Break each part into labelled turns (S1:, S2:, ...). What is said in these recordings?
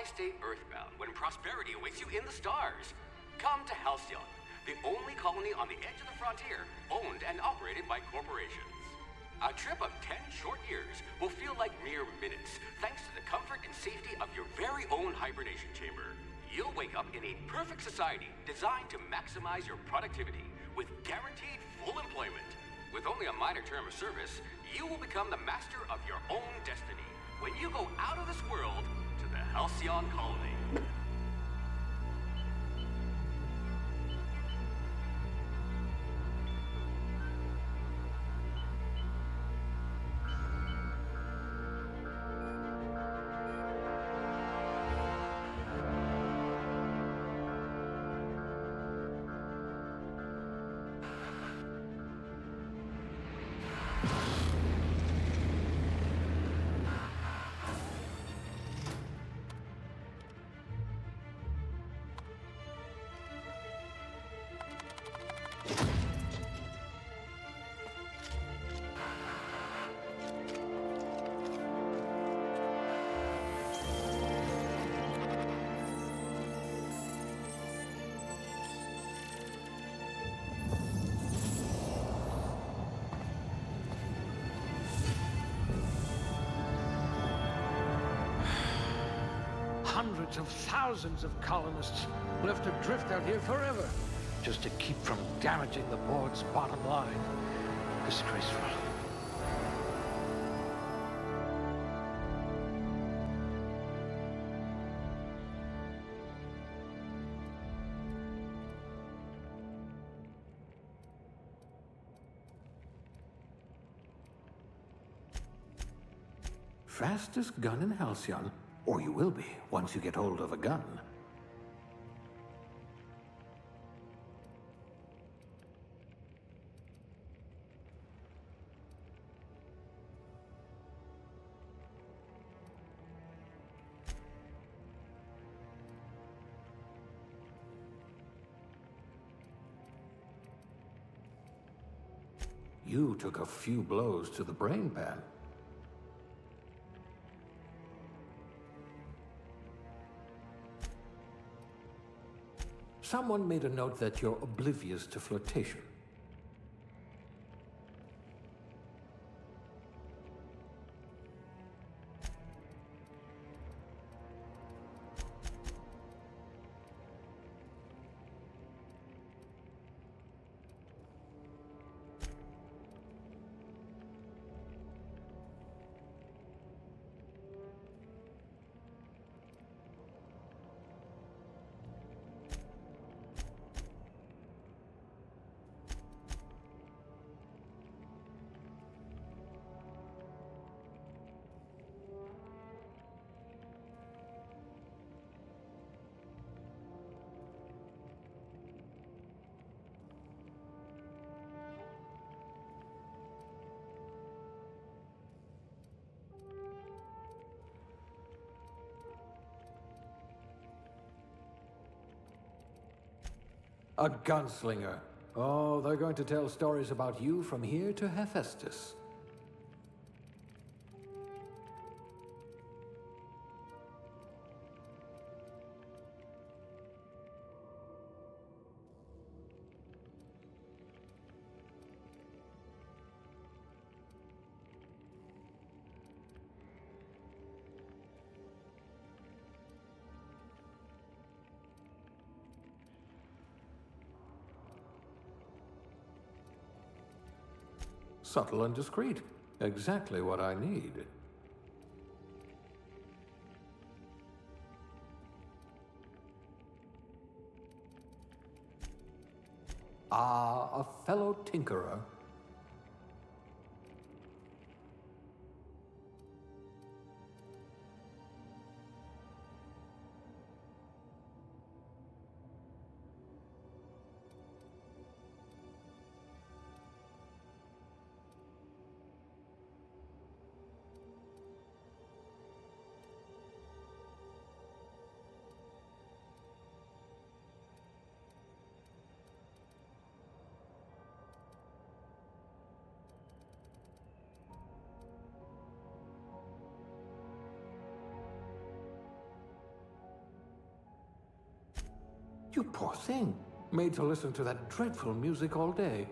S1: stay earthbound when prosperity awaits you in the stars? Come to Halcyon, the only colony on the edge of the frontier, owned and operated by corporations. A trip of 10 short years will feel like mere minutes, thanks to the comfort and safety of your very own hibernation chamber. You'll wake up in a perfect society designed to maximize your productivity, with guaranteed full employment. With only a minor term of service, you will become the master of your own destiny when you go out of this world to the Halcyon colony.
S2: Hundreds of thousands of colonists left adrift out here forever, just to keep from damaging the board's bottom line. Disgraceful.
S3: Fastest gun in Halcyon, or you will be once you get hold of a gun. You took a few blows to the brain pan. Someone made a note that you're oblivious to flirtation. A gunslinger. Oh, they're going to tell stories about you from here to Hephaestus. Subtle and discreet. Exactly what I need. Ah, a fellow tinkerer. You poor thing. Made to listen to that dreadful music all day.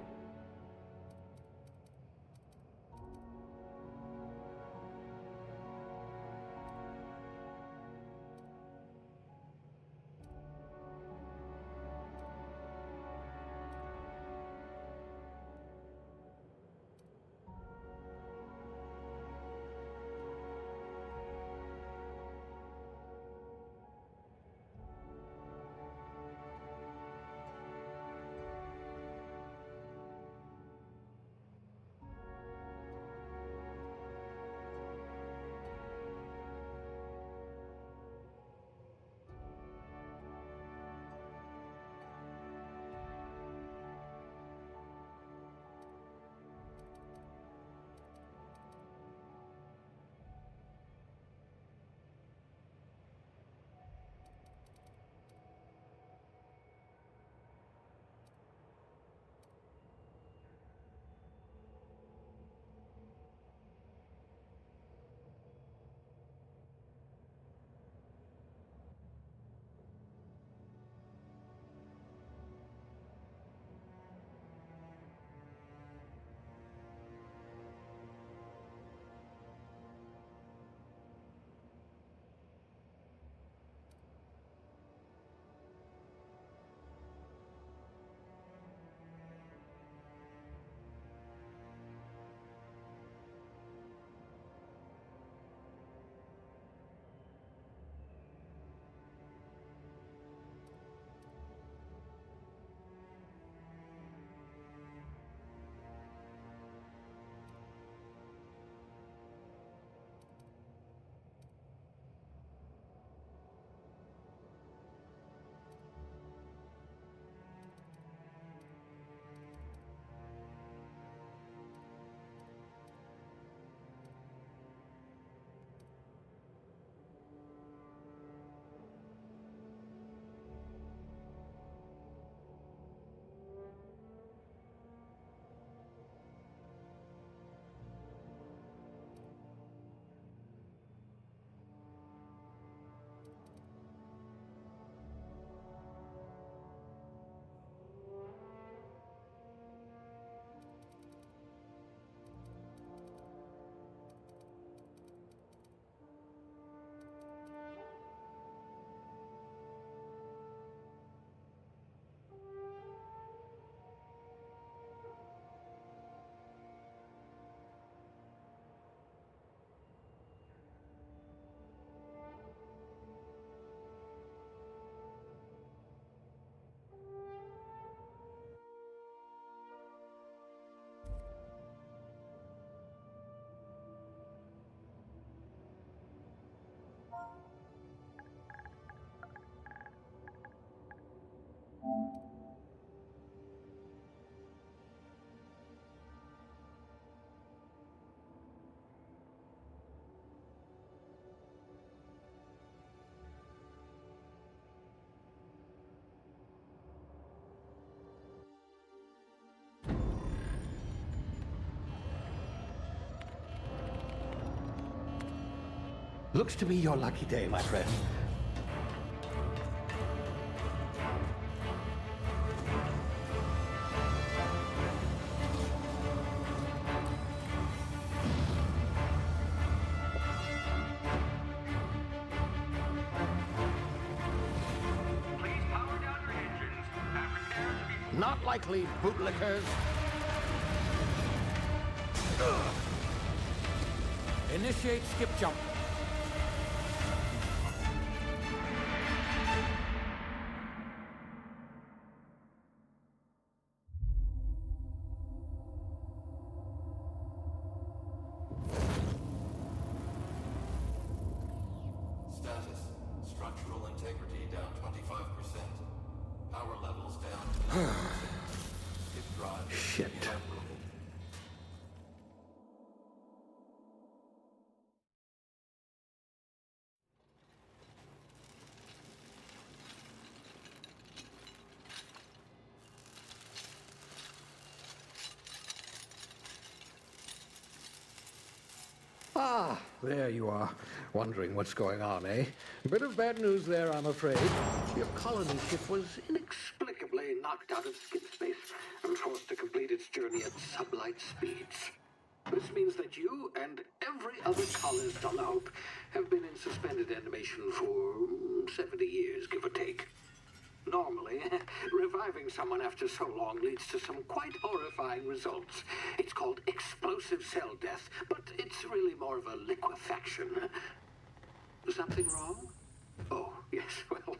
S2: Looks to be your lucky day, my friend.
S1: Please power down your engines and prepare to be...
S2: Not likely, bootlickers. Initiate skip jump.
S4: Status. Structural integrity down 25%. Power levels down 10%. Skip drive.
S2: Shit.
S4: inoperable.
S2: Ah, there you are, wondering what's going on, eh? A bit of bad news there, I'm afraid. Your colony ship was inexplicably knocked out of skip space and forced to complete its journey at sublight speeds. This means that you and every other colonist on the Hope have been in suspended animation for 70 years, give or take. Normally, reviving someone after so long leads to some quite horrifying results. It's called explosive cell death, but it's really more of a liquefaction. Something wrong? Oh, yes, well,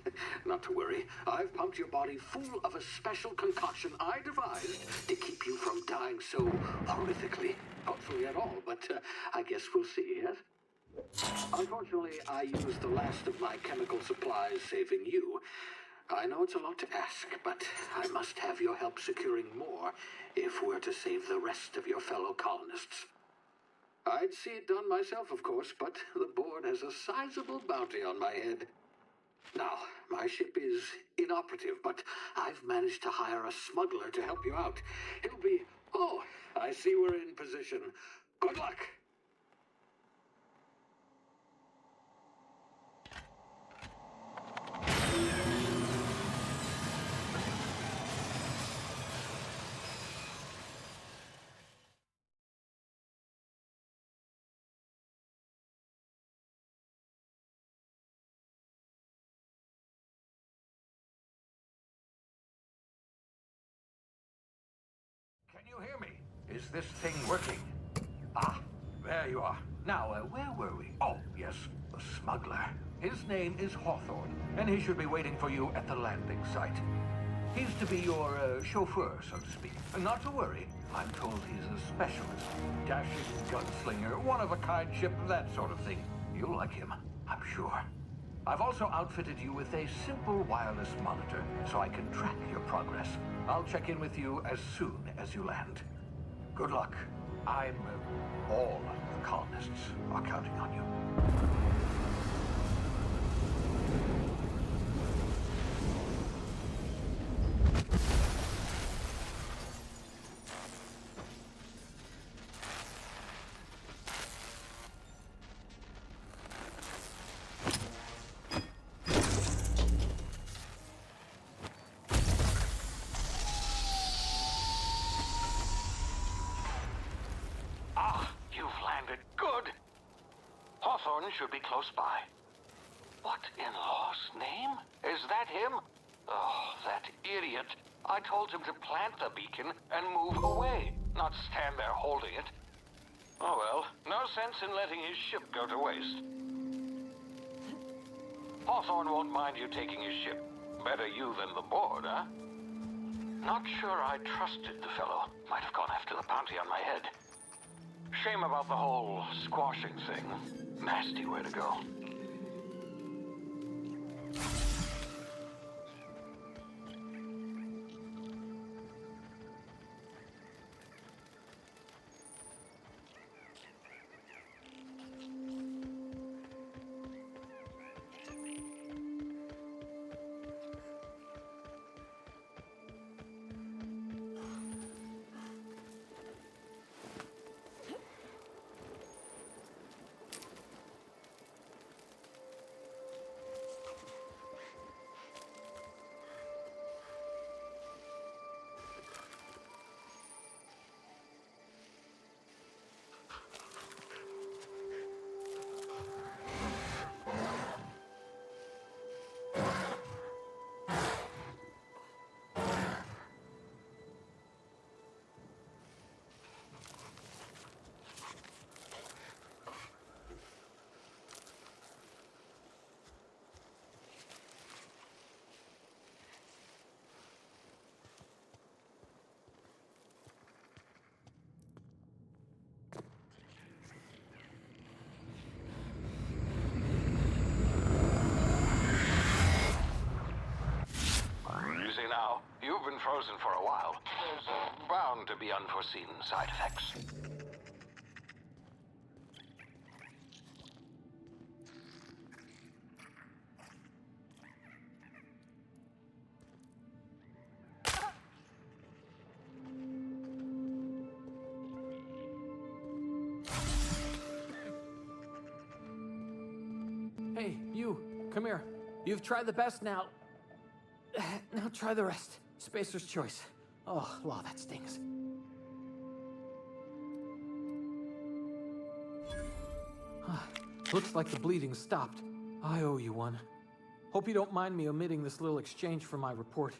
S2: not to worry. I've pumped your body full of a special concoction I devised to keep you from dying so horrifically. Hopefully at all, but I guess we'll see, yes? Unfortunately, I used the last of my chemical supplies saving you. I know it's a lot to ask, but I must have your help securing more if we're to save the rest of your fellow colonists. I'd see it done myself, of course, but the board has a sizable bounty on my head. Now, my ship is inoperative, but I've managed to hire a smuggler to help you out. He'll be... Oh, I see we're in position. Good luck! Can you hear me? Is this thing working? Ah, there you are. Now, where were we? Oh, yes, the smuggler. His name is Hawthorne, and he should be waiting for you at the landing site. He's to be your chauffeur, so to speak. Not to worry. I'm told he's a specialist. Dashing gunslinger, one-of-a-kind ship, that sort of thing. You'll like him, I'm sure. I've also outfitted you with a simple wireless monitor, so I can track your progress. I'll check in with you as soon as you land. Good luck. All the colonists are counting on you.
S5: Hawthorne should be close by. What in law's name? Is that him? Oh, that idiot. I told him to plant the beacon and move away, not stand there holding it. Oh well, no sense in letting his ship go to waste. Hawthorne won't mind you taking his ship. Better you than the board, huh? Not sure I trusted the fellow. Might have gone after the bounty on my head. Shame about the whole squashing thing. Nasty way to go. Now, you've been frozen for a while. There's bound to be unforeseen side effects.
S3: Hey, you, come here. You've tried the best now. Now try the rest. Spacer's choice. Oh, law, that stings. Looks like the bleeding stopped. I owe you one. Hope you don't mind me omitting this little exchange from my report.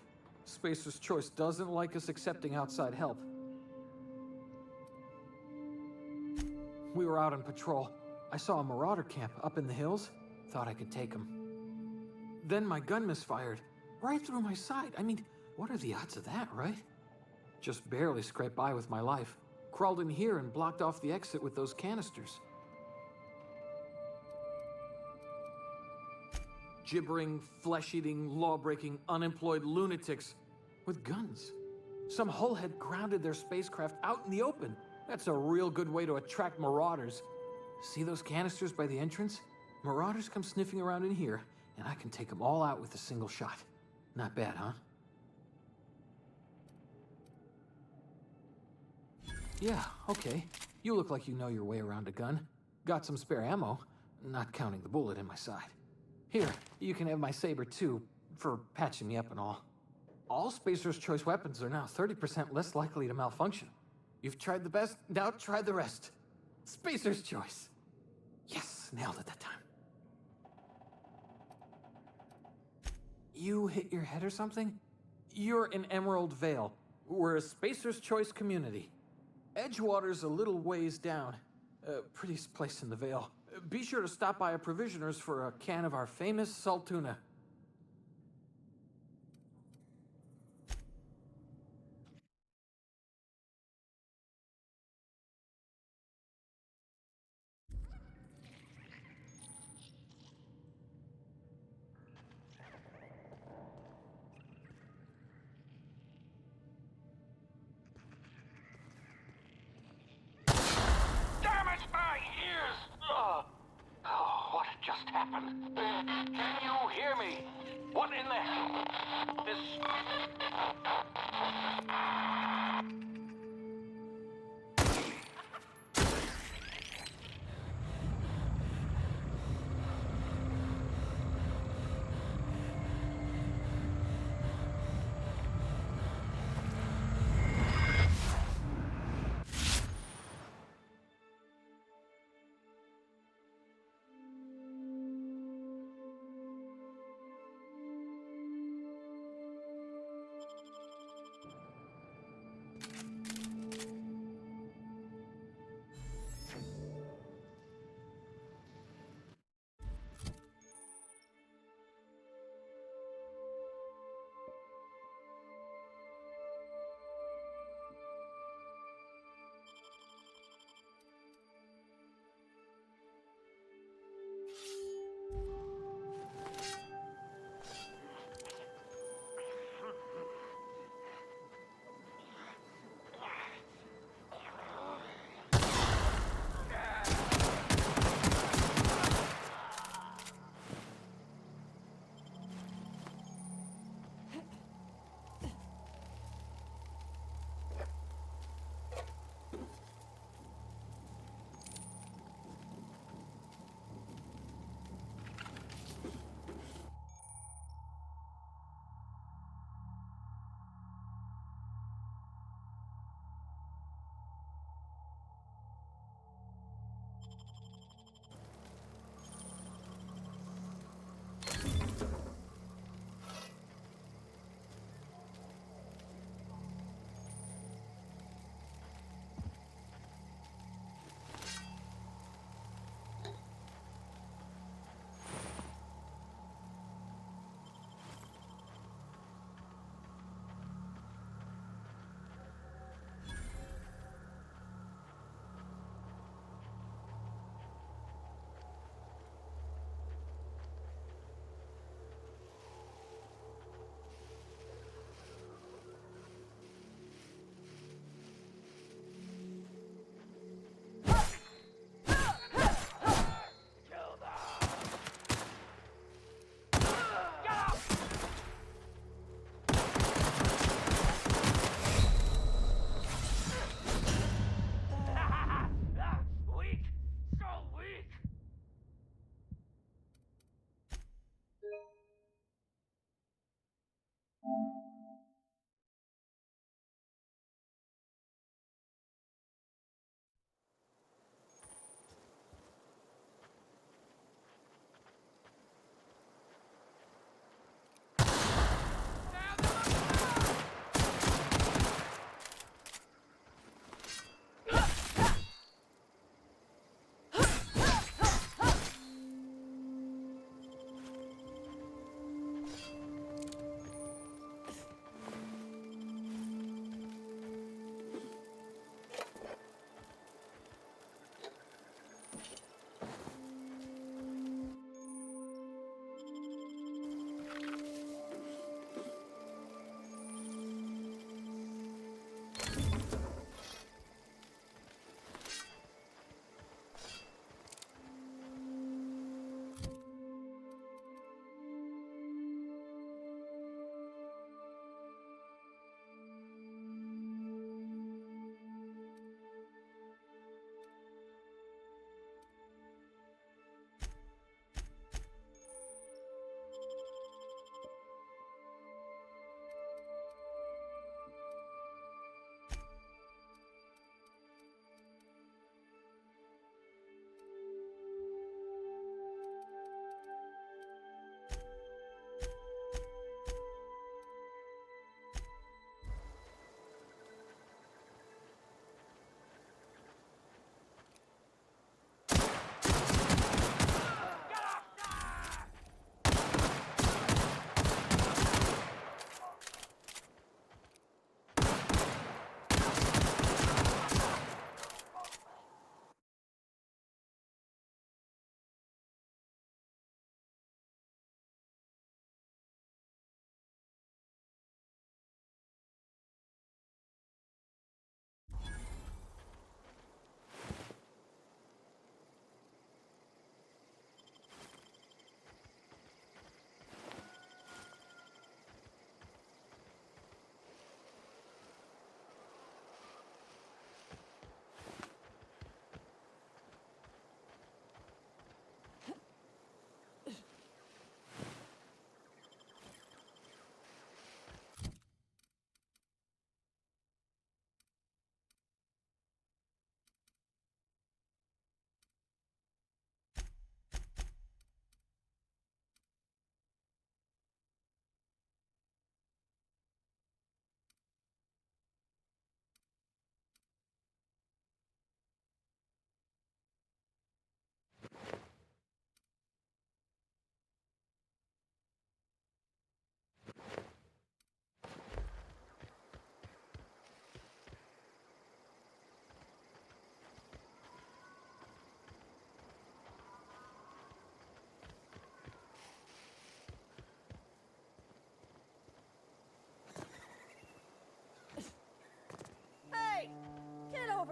S3: Spacer's choice doesn't like us accepting outside help. We were out on patrol. I saw a marauder camp up in the hills. Thought I could take them. Then my gun misfired. Right through my side. I mean, what are the odds of that, right? Just barely scraped by with my life. Crawled in here and blocked off the exit with those canisters. Gibbering, flesh-eating, law-breaking, unemployed lunatics with guns. Some hullhead grounded their spacecraft out in the open. That's a real good way to attract marauders. See those canisters by the entrance? Marauders come sniffing around in here, and I can take them all out with a single shot. Not bad, huh? Yeah, okay. You look like you know your way around a gun. Got some spare ammo, not counting the bullet in my side. Here, you can have my saber too, for patching me up and all. All Spacer's Choice weapons are now 30% less likely to malfunction. You've tried the best, now try the rest. Spacer's Choice. Yes, nailed it that time. You hit your head or something? You're in Emerald Vale. We're a Spacer's Choice community. Edgewater's a little ways down. Prettiest place in the Vale. Be sure to stop by a provisioner's for a can of our famous salt tuna.
S5: Damn it, my ears! Oh, what just happened? Can you hear me? What in the hell? This...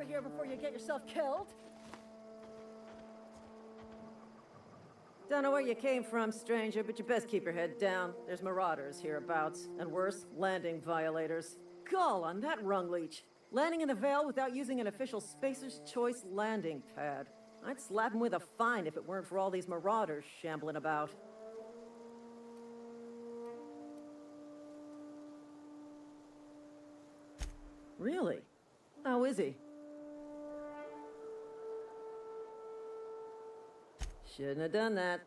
S6: over here before you get yourself killed. Don't know where you came from, stranger, but you best keep your head down. There's marauders hereabouts, and worse, landing violators. Gall on that rung leech. Landing in the Vale without using an official Spacer's Choice landing pad. I'd slap him with a fine if it weren't for all these marauders shambling about. Really? How is he? Shouldn't have done that.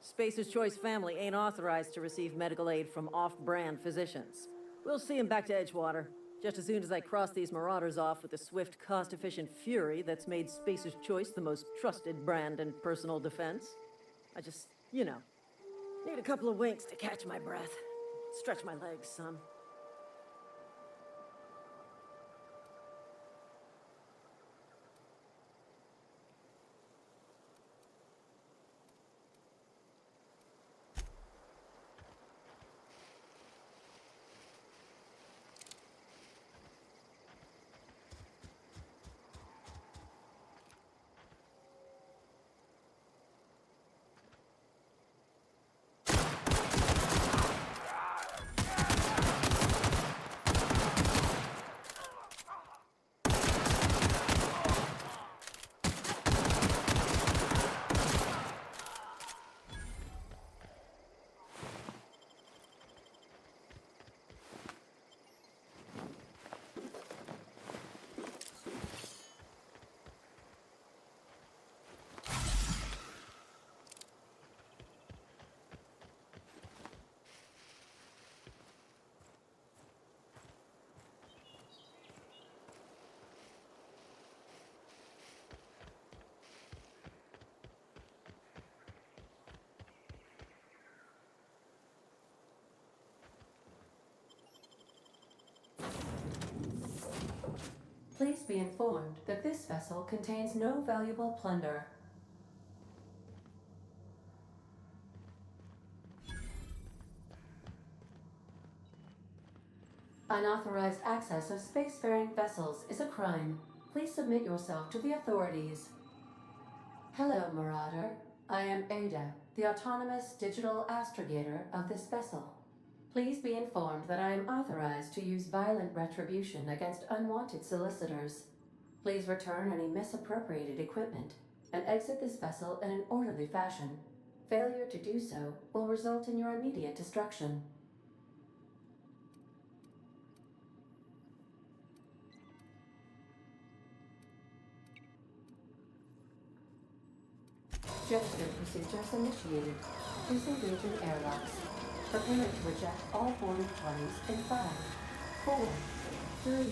S6: Spacer's Choice family ain't authorized to receive medical aid from off-brand physicians. We'll see him back to Edgewater, just as soon as I cross these marauders off with the swift, cost-efficient fury that's made Spacer's Choice the most trusted brand in personal defense. I just, need a couple of winks to catch my breath. Stretch my legs some.
S7: Please be informed that this vessel contains no valuable plunder. Unauthorized access of spacefaring vessels is a crime. Please submit yourself to the authorities. Hello, Marauder. I am Ada, the autonomous digital astrogator of this vessel. Please be informed that I am authorized to use violent retribution against unwanted solicitors. Please return any misappropriated equipment and exit this vessel in an orderly fashion. Failure to do so will result in your immediate destruction. Gesture procedures initiated. Disengaging airlocks. Prepare to eject all boarded parties in 5, 4, 3,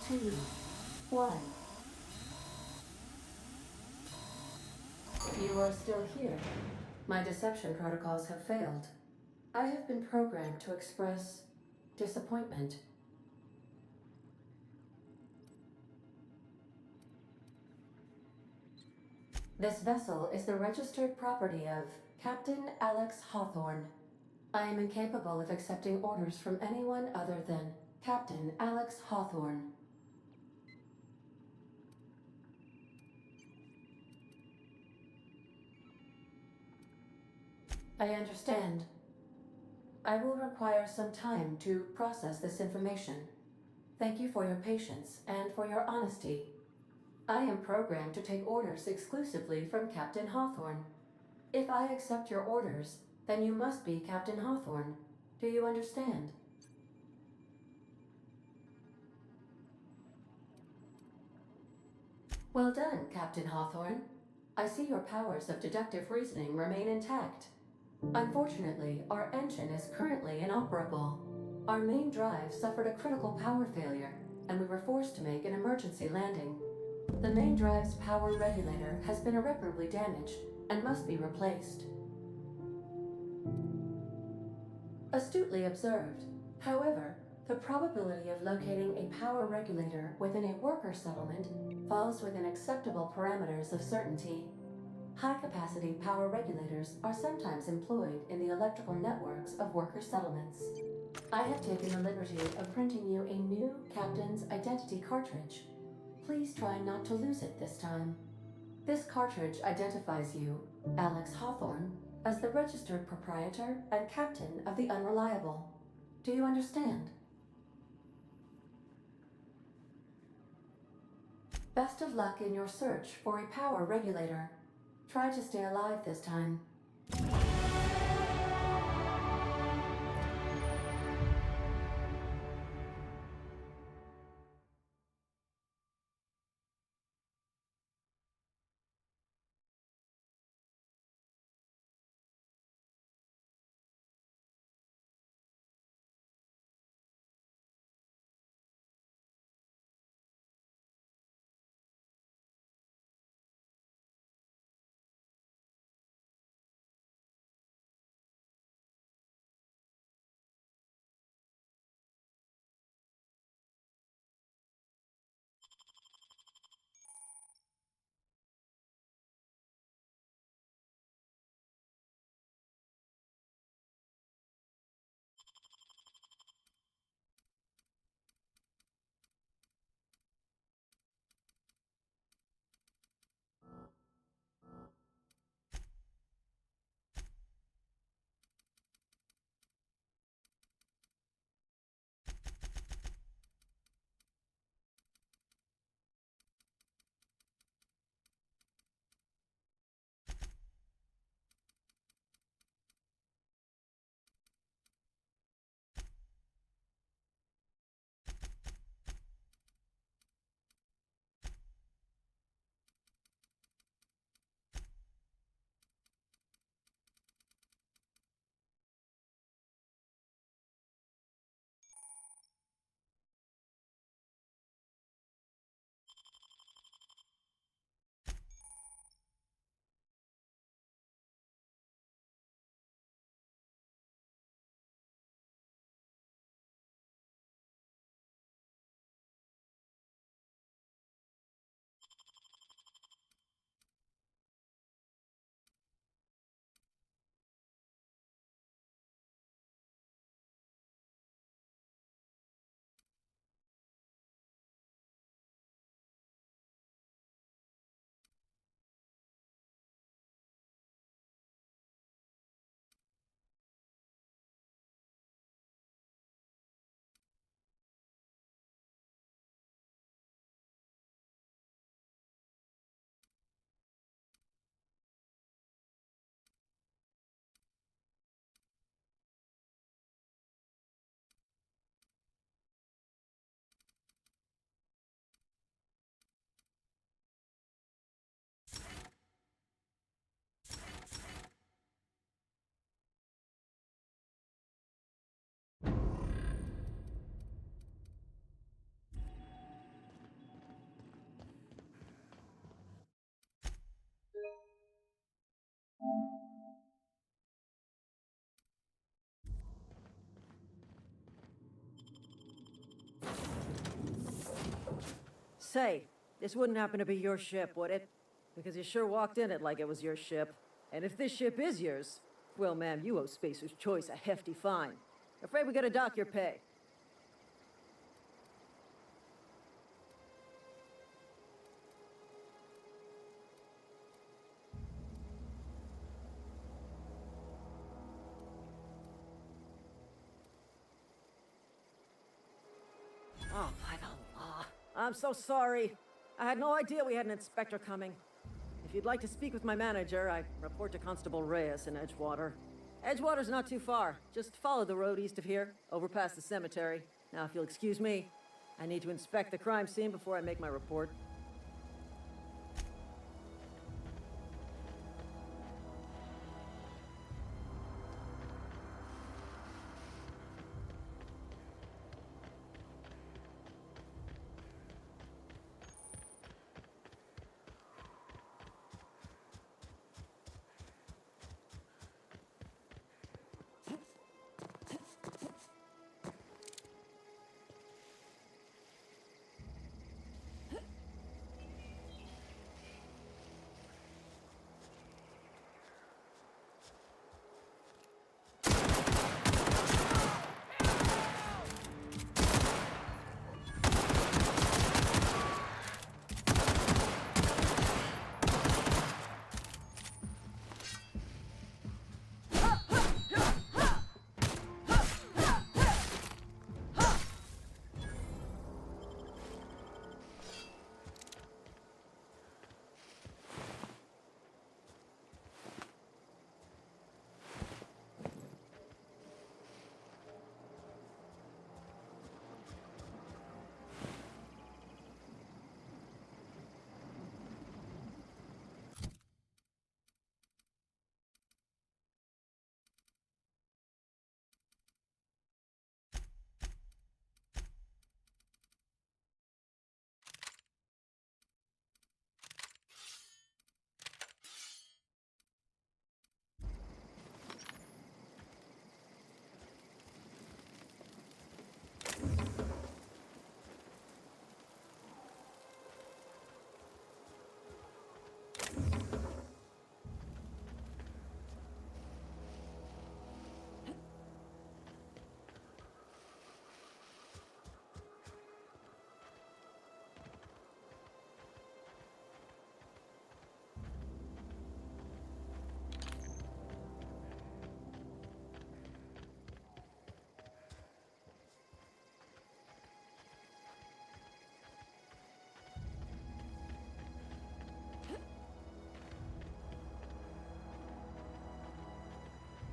S7: 2, 1. You are still here. My deception protocols have failed. I have been programmed to express disappointment. This vessel is the registered property of Captain Alex Hawthorne. I am incapable of accepting orders from anyone other than Captain Alex Hawthorne. I understand. I will require some time to process this information. Thank you for your patience and for your honesty. I am programmed to take orders exclusively from Captain Hawthorne. If I accept your orders, then you must be Captain Hawthorne. Do you understand? Well done, Captain Hawthorne. I see your powers of deductive reasoning remain intact. Unfortunately, our engine is currently inoperable. Our main drive suffered a critical power failure, and we were forced to make an emergency landing. The main drive's power regulator has been irreparably damaged and must be replaced. Astutely observed. However, the probability of locating a power regulator within a worker settlement falls within acceptable parameters of certainty. High-capacity power regulators are sometimes employed in the electrical networks of worker settlements. I have taken the liberty of printing you a new Captain's Identity cartridge. Please try not to lose it this time. This cartridge identifies you, Alex Hawthorne, as the registered proprietor and captain of the Unreliable. Do you understand? Best of luck in your search for a power regulator. Try to stay alive this time.
S6: Say, this wouldn't happen to be your ship, would it? Because you sure walked in it like it was your ship. And if this ship is yours, well, ma'am, you owe Spacer's Choice a hefty fine. Afraid we gotta dock your pay. Oh, by the law. I'm so sorry. I had no idea we had an inspector coming. If you'd like to speak with my manager, I report to Constable Reyes in Edgewater. Edgewater's not too far. Just follow the road east of here, over past the cemetery. Now, if you'll excuse me, I need to inspect the crime scene before I make my report.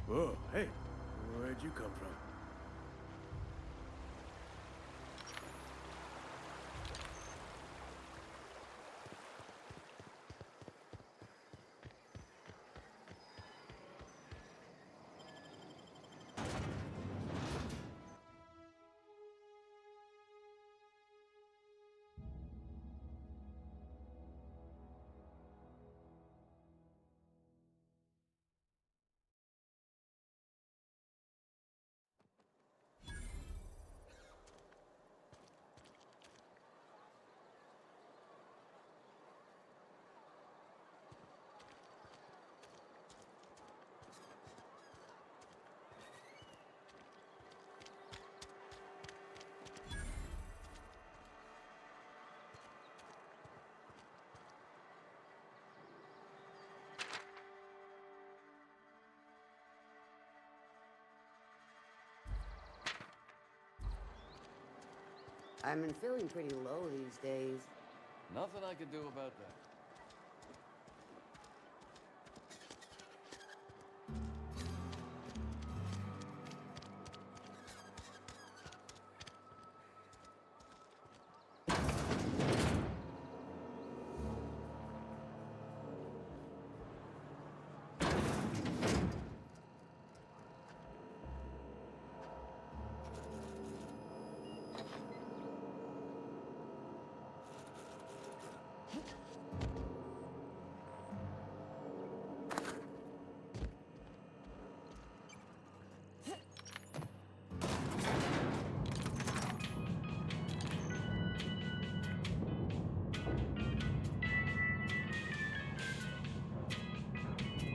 S8: Whoa, hey, where'd you come from?
S9: I've been feeling pretty low these days.
S4: Nothing I can do about that.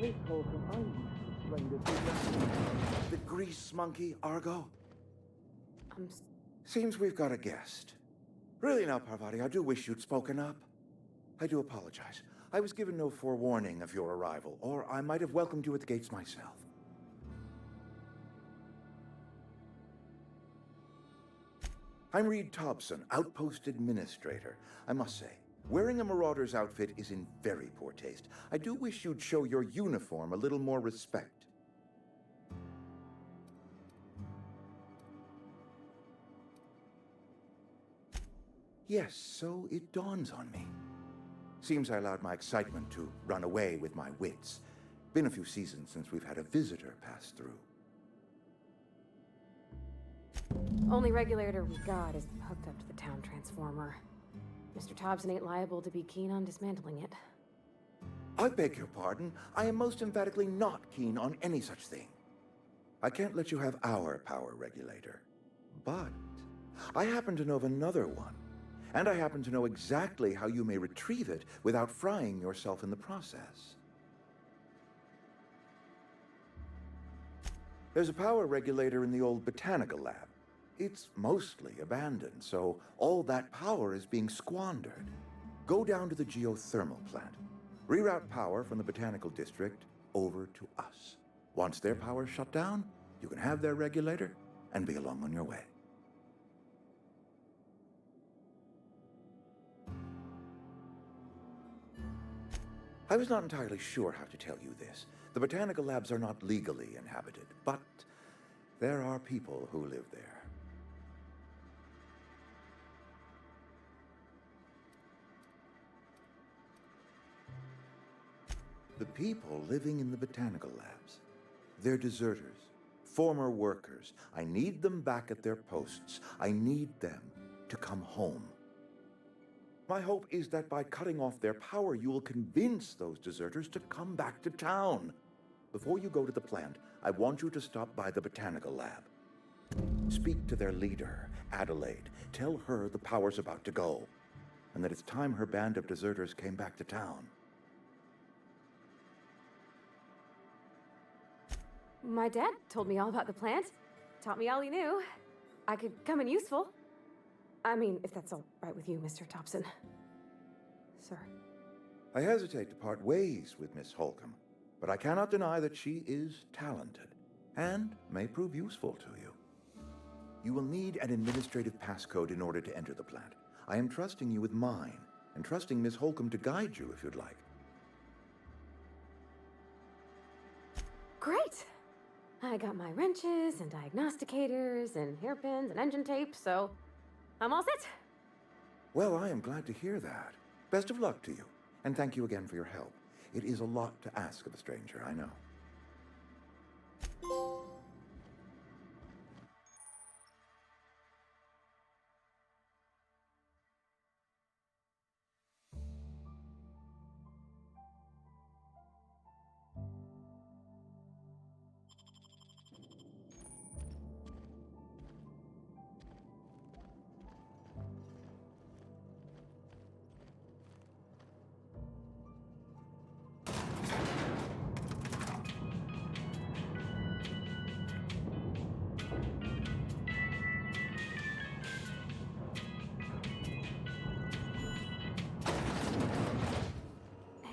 S10: Miss Holcomb, I need to explain this to you.
S11: The grease monkey, Argo?
S9: I'm
S11: Seems we've got a guest. Really now, Parvati, I do wish you'd spoken up. I do apologize. I was given no forewarning of your arrival, or I might have welcomed you at the gates myself. I'm Reed Thompson, Outpost Administrator. I must say, wearing a Marauder's outfit is in very poor taste. I do wish you'd show your uniform a little more respect. Yes, so it dawns on me. Seems I allowed my excitement to run away with my wits. Been a few seasons since we've had a visitor pass through.
S12: Only regulator we got is hooked up to the town transformer. Mr. Thompson ain't liable to be keen on dismantling it.
S11: I beg your pardon. I am most emphatically not keen on any such thing. I can't let you have our power regulator. But I happen to know of another one. And I happen to know exactly how you may retrieve it without frying yourself in the process. There's a power regulator in the old botanical lab. It's mostly abandoned, so all that power is being squandered. Go down to the geothermal plant. Reroute power from the botanical district over to us. Once their power's shut down, you can have their regulator and be along on your way. I was not entirely sure how to tell you this. The botanical labs are not legally inhabited, but there are people who live there. The people living in the botanical labs, they're deserters, former workers. I need them back at their posts. I need them to come home. My hope is that by cutting off their power, you will convince those deserters to come back to town. Before you go to the plant, I want you to stop by the botanical lab. Speak to their leader, Adelaide. Tell her the power's about to go, and that it's time her band of deserters came back to town.
S12: My dad told me all about the plant. Taught me all he knew. I could come in useful. I mean, if that's all right with you, Mr. Thompson. Sir.
S11: I hesitate to part ways with Miss Holcomb, but I cannot deny that she is talented and may prove useful to you. You will need an administrative passcode in order to enter the plant. I am trusting you with mine, and trusting Miss Holcomb to guide you if you'd like.
S12: Great! I got my wrenches and diagnosticators and hairpins and engine tape, so I'm all set.
S11: Well, I am glad to hear that. Best of luck to you, and thank you again for your help. It is a lot to ask of a stranger, I know.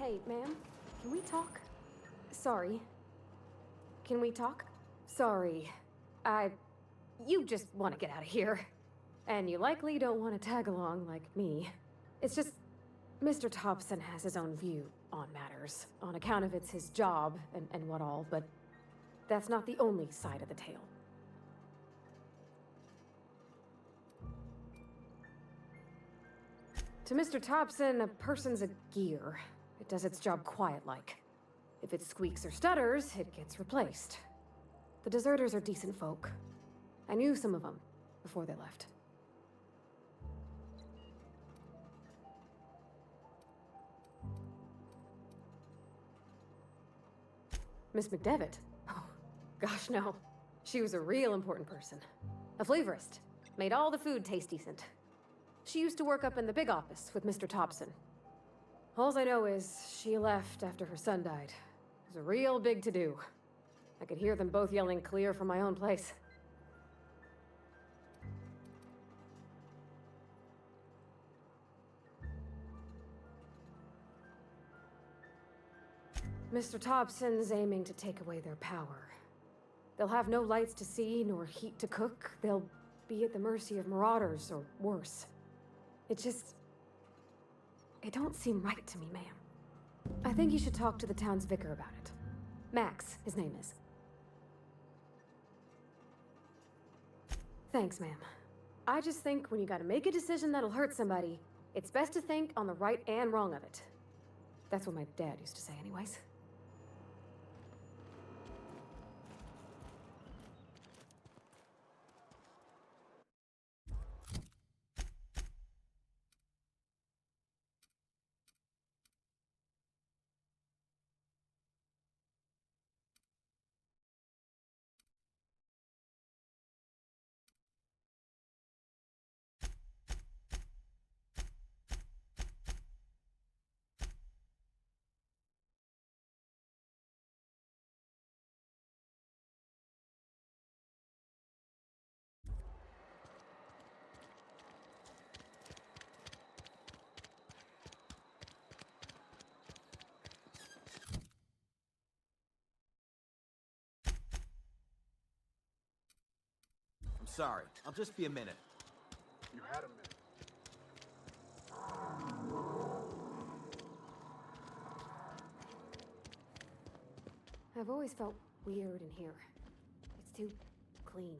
S12: Hey, ma'am, can we talk? Sorry. Can we talk? Sorry. You just want to get out of here. And you likely don't want to tag along like me. It's just, Mr. Thompson has his own view on matters, on account of it's his job and what all, but that's not the only side of the tale. To Mr. Thompson, a person's a gear. It does its job quiet-like. If it squeaks or stutters, it gets replaced. The deserters are decent folk. I knew some of them before they left. Miss McDevitt? Oh, gosh, no. She was a real important person. A flavorist. Made all the food taste decent. She used to work up in the big office with Mr. Thompson. All I know is she left after her son died. It was a real big to-do. I could hear them both yelling clear from my own place. Mr. Thompson's aiming to take away their power. They'll have no lights to see, nor heat to cook. They'll be at the mercy of marauders, or worse. It don't seem right to me, ma'am. I think you should talk to the town's vicar about it. Max, his name is. Thanks, ma'am. I just think when you gotta make a decision that'll hurt somebody, it's best to think on the right and wrong of it. That's what my dad used to say anyways.
S13: Sorry, I'll just be a minute.
S10: You had a minute.
S12: I've always felt weird in here. It's too clean.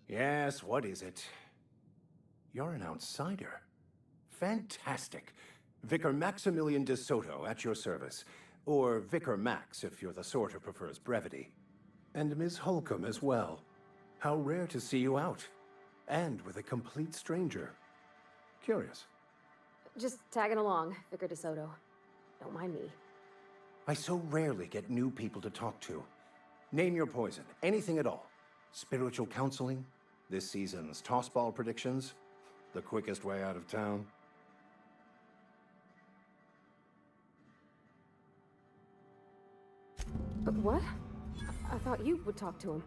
S14: Yes, what is it? You're an outsider. Fantastic. Vicar Maximilian de Soto at your service. Or Vicar Max, if you're the sort who prefers brevity. And Ms. Holcomb as well. How rare to see you out. And with a complete stranger. Curious.
S12: Just tagging along, Vicar de Soto. Don't mind me.
S14: I so rarely get new people to talk to. Name your poison, anything at all. Spiritual counseling, this season's tossball predictions, the quickest way out of town.
S12: But what? I thought you would talk to him.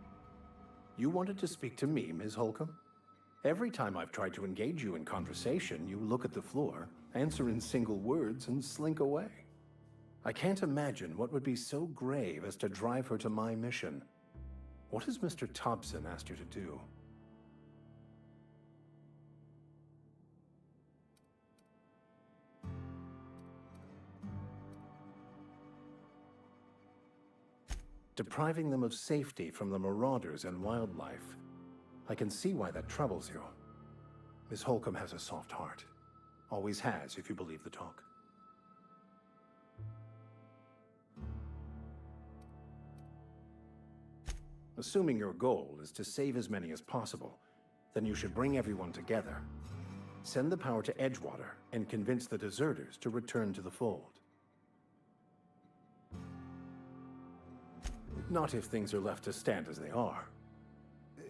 S14: You wanted to speak to me, Ms. Holcomb? Every time I've tried to engage you in conversation, you look at the floor, answer in single words, and slink away. I can't imagine what would be so grave as to drive her to my mission. What has Mr. Thompson asked you to do? depriving them of safety from the marauders and wildlife. I can see why that troubles you. Miss Holcomb has a soft heart. Always has, if you believe the talk. Assuming your goal is to save as many as possible, then you should bring everyone together. Send the power to Edgewater and convince the deserters to return to the fold. Not if things are left to stand as they are.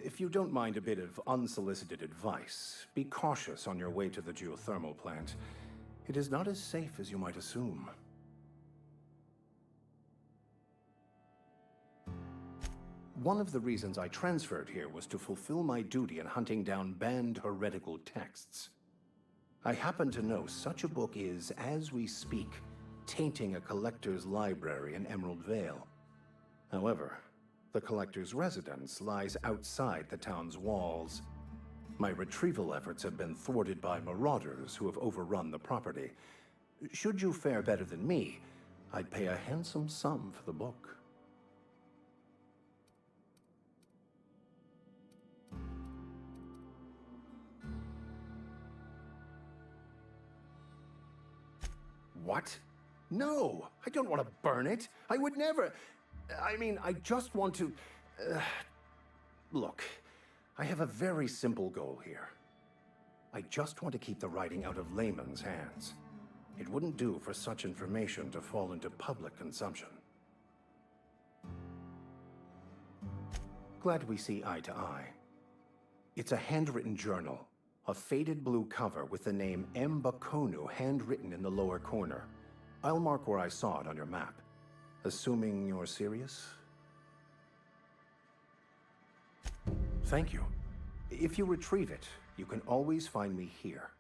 S14: If you don't mind a bit of unsolicited advice, be cautious on your way to the geothermal plant. It is not as safe as you might assume. One of the reasons I transferred here was to fulfill my duty in hunting down banned heretical texts. I happen to know such a book is, as we speak, tainting a collector's library in Emerald Vale. However, the collector's residence lies outside the town's walls. My retrieval efforts have been thwarted by marauders who have overrun the property. Should you fare better than me, I'd pay a handsome sum for the book. What? No, I don't want to burn it. I would never. I mean, I just want to... Look, I have a very simple goal here. I just want to keep the writing out of layman's hands. It wouldn't do for such information to fall into public consumption. Glad we see eye to eye. It's a handwritten journal. A faded blue cover with the name M'Bakono handwritten in the lower corner. I'll mark where I saw it on your map. Assuming you're serious? Thank you. If you retrieve it, you can always find me here.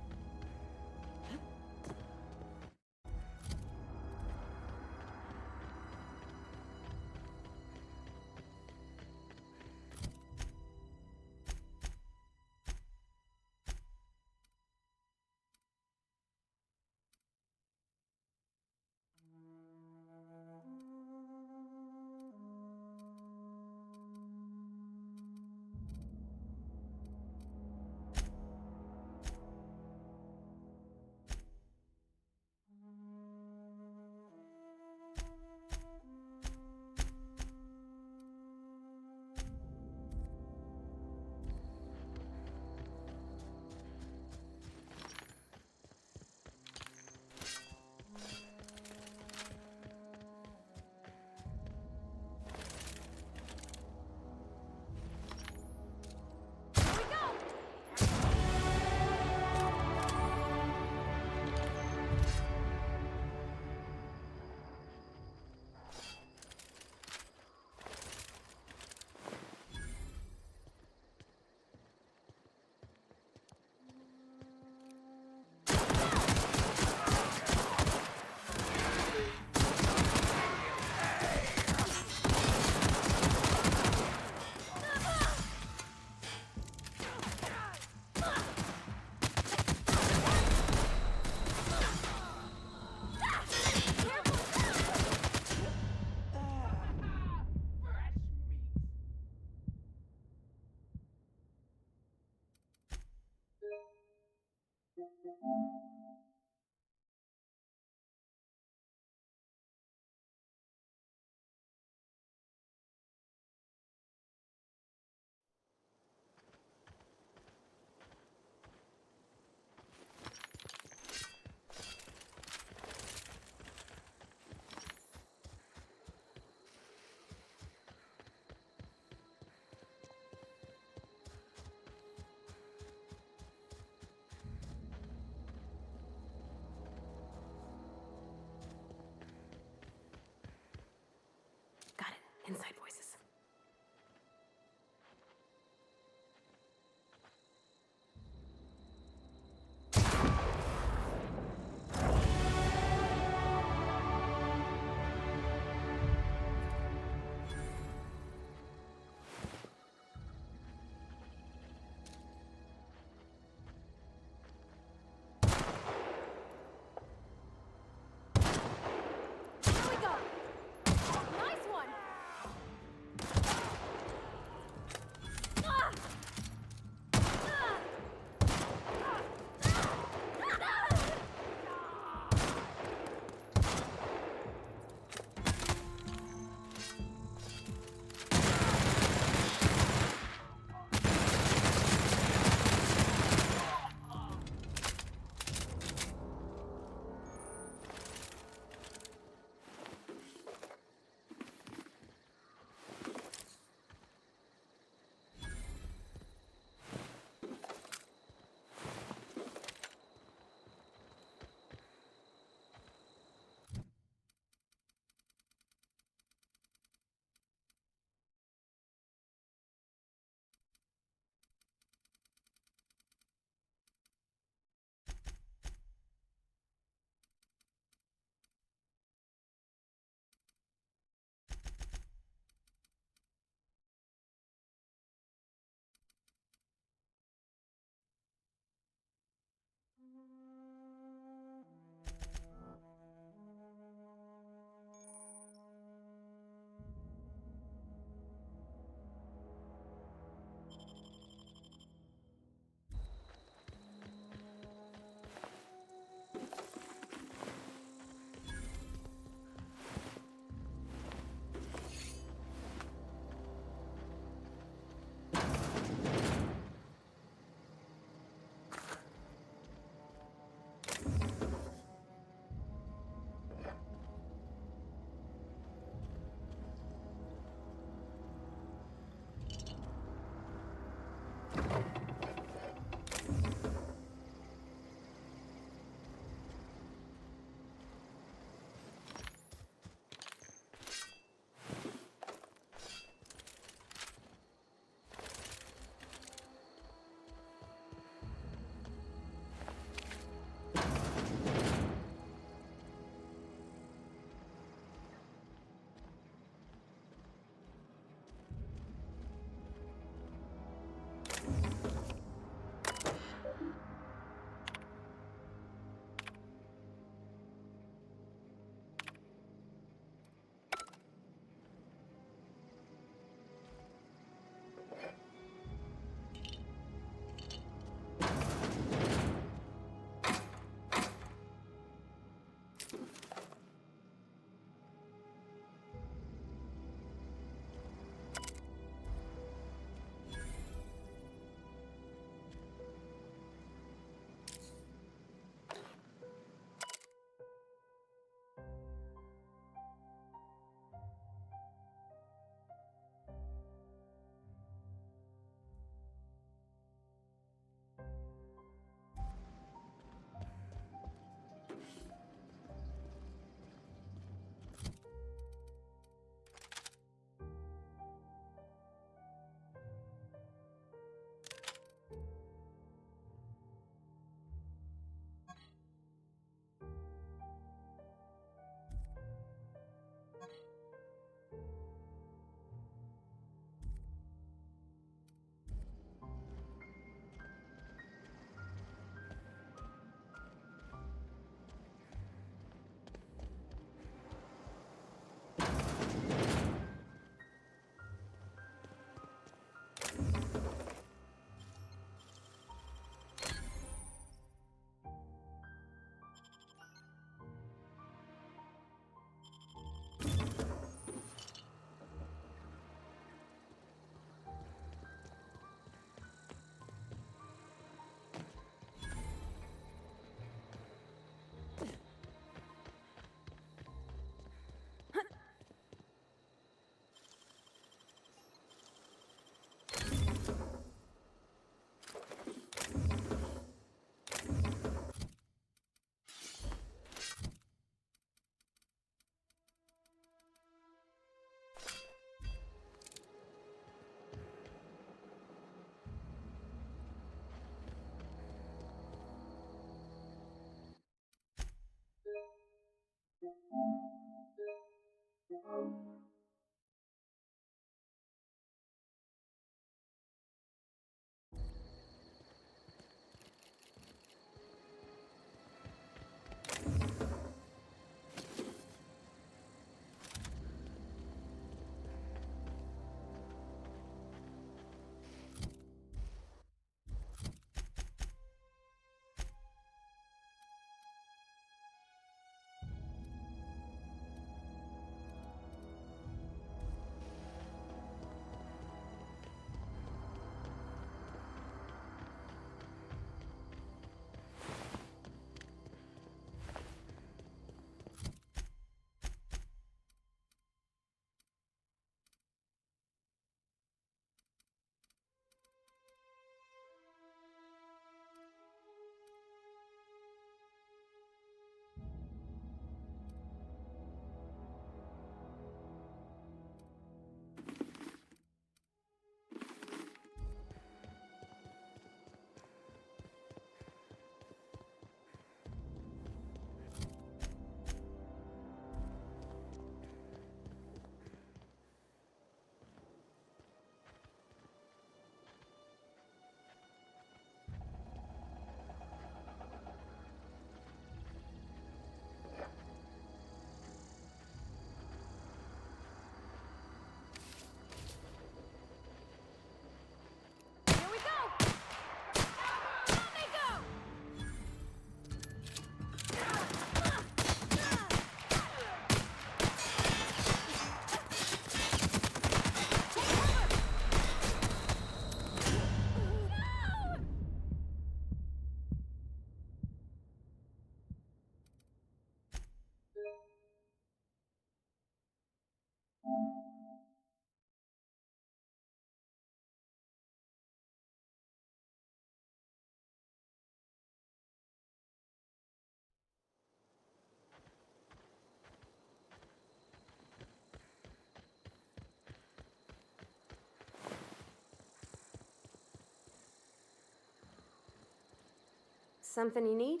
S12: Something you need?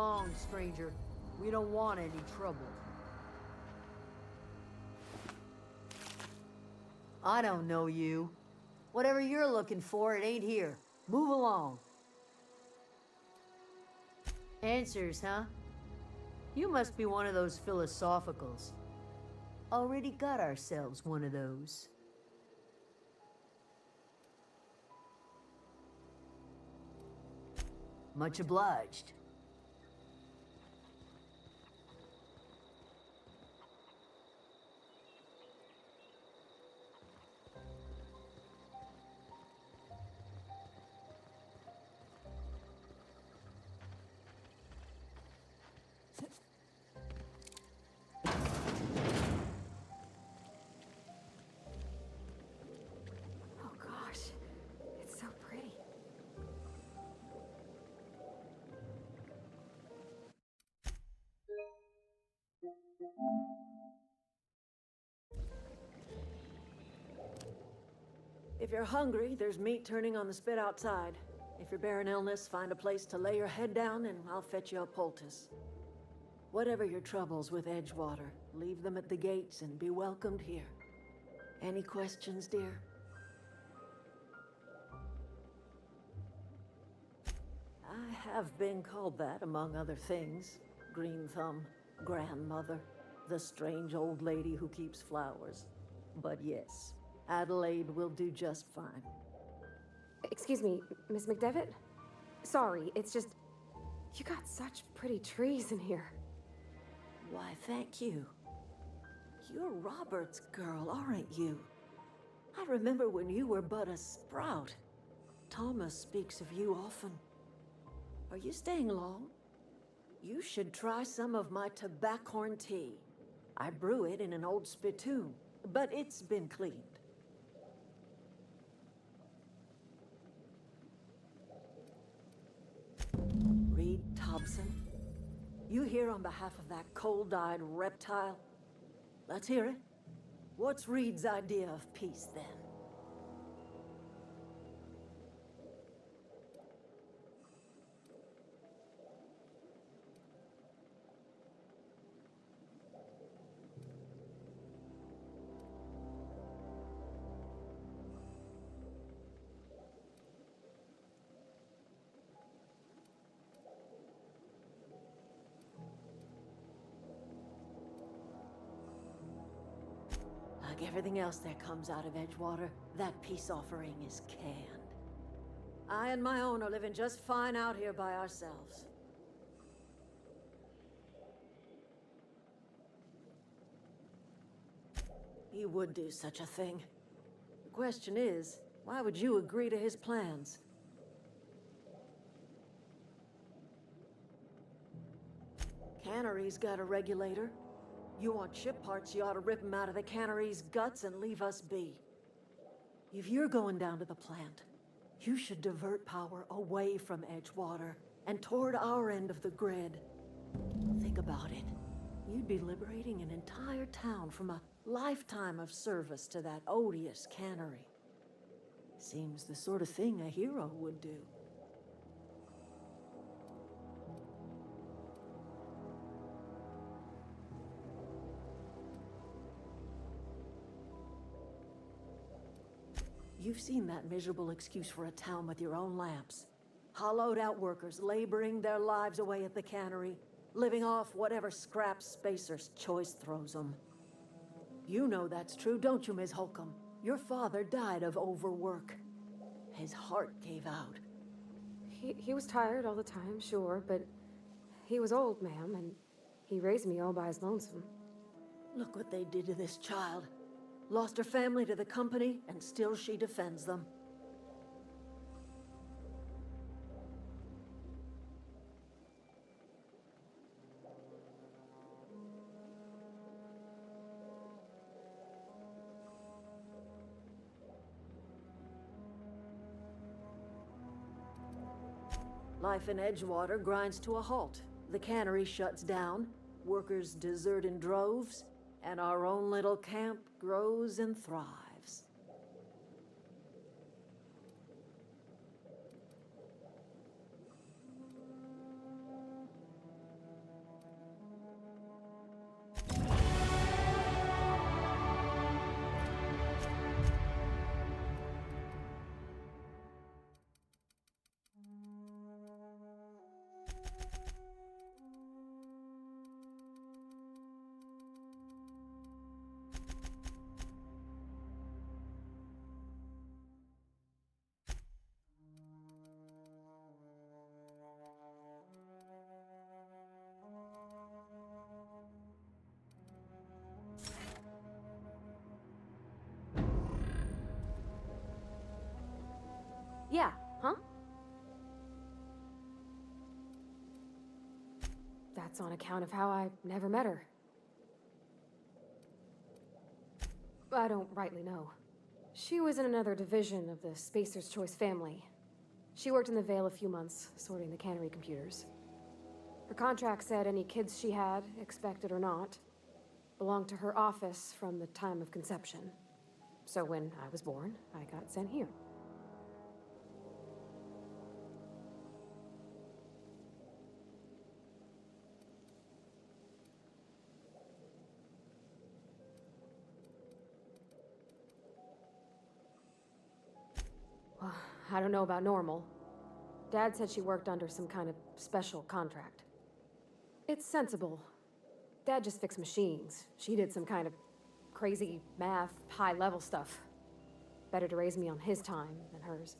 S15: along, stranger. We don't want any trouble. I don't know you. Whatever you're looking for, it ain't here. Move along. Answers, huh? You must be one of those philosophicals. Already got ourselves one of those. Much obliged.
S12: Oh gosh, it's so pretty.
S6: If you're hungry, there's meat turning on the spit outside. If you're bearing illness, find a place to lay your head down and I'll fetch you a poultice. Whatever your troubles with Edgewater, leave them at the gates and be welcomed here. Any questions, dear? I have been called that, among other things. Green Thumb, grandmother, the strange old lady who keeps flowers. But yes, Adelaide will do just fine.
S12: Excuse me, Miss McDevitt? Sorry, it's just... You got such pretty trees in here.
S6: Why, thank you. You're Robert's girl, aren't you? I remember when you were but a sprout. Thomas speaks of you often. Are you staying long? You should try some of my tobaccorn tea. I brew it in an old spittoon, but it's been cleaned. Reed Thompson? You here on behalf of that cold-eyed reptile? Let's hear it. What's Reed's idea of peace, then? Like everything else that comes out of Edgewater, that peace offering is canned. I and my own are living just fine out here by ourselves. He would do such a thing. The question is, why would you agree to his plans? Cannery's got a regulator. You want ship parts, you ought to rip them out of the cannery's guts and leave us be. If you're going down to the plant, you should divert power away from Edgewater and toward our end of the grid. Think about it. You'd be liberating an entire town from a lifetime of service to that odious cannery. Seems the sort of thing a hero would do. You've seen that miserable excuse for a town with your own lamps. Hollowed out workers laboring their lives away at the cannery, living off whatever scraps Spacer's choice throws them. You know that's true, don't you, Ms. Holcomb? Your father died of overwork. His heart gave out.
S12: He was tired all the time, sure, but he was old, ma'am, and he raised me all by his lonesome.
S6: Look what they did to this child. Lost her family to the company, and still she defends them. Life in Edgewater grinds to a halt. The cannery shuts down, workers desert in droves, and our own little camp grows and thrives.
S12: Yeah, huh? That's on account of how I never met her. I don't rightly know. She was in another division of the Spacer's Choice family. She worked in the Vale a few months, sorting the cannery computers. Her contract said any kids she had, expected or not, belonged to her office from the time of conception. So when I was born, I got sent here. Well, I don't know about normal. Dad said she worked under some kind of special contract. It's sensible. Dad just fixed machines. She did some kind of crazy math, high-level stuff. Better to raise me on his time than hers.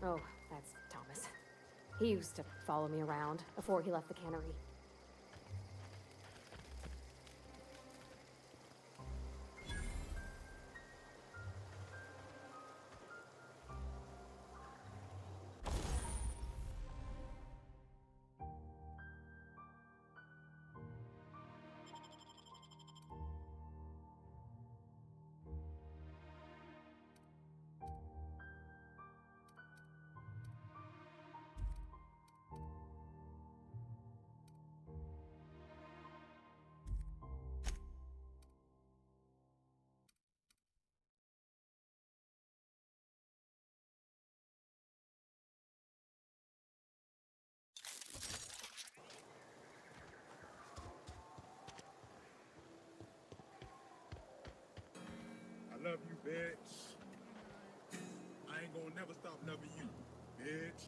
S12: Oh, that's Thomas. He used to follow me around before he left the cannery.
S10: I love you, bitch. I ain't gonna never stop loving you, bitch.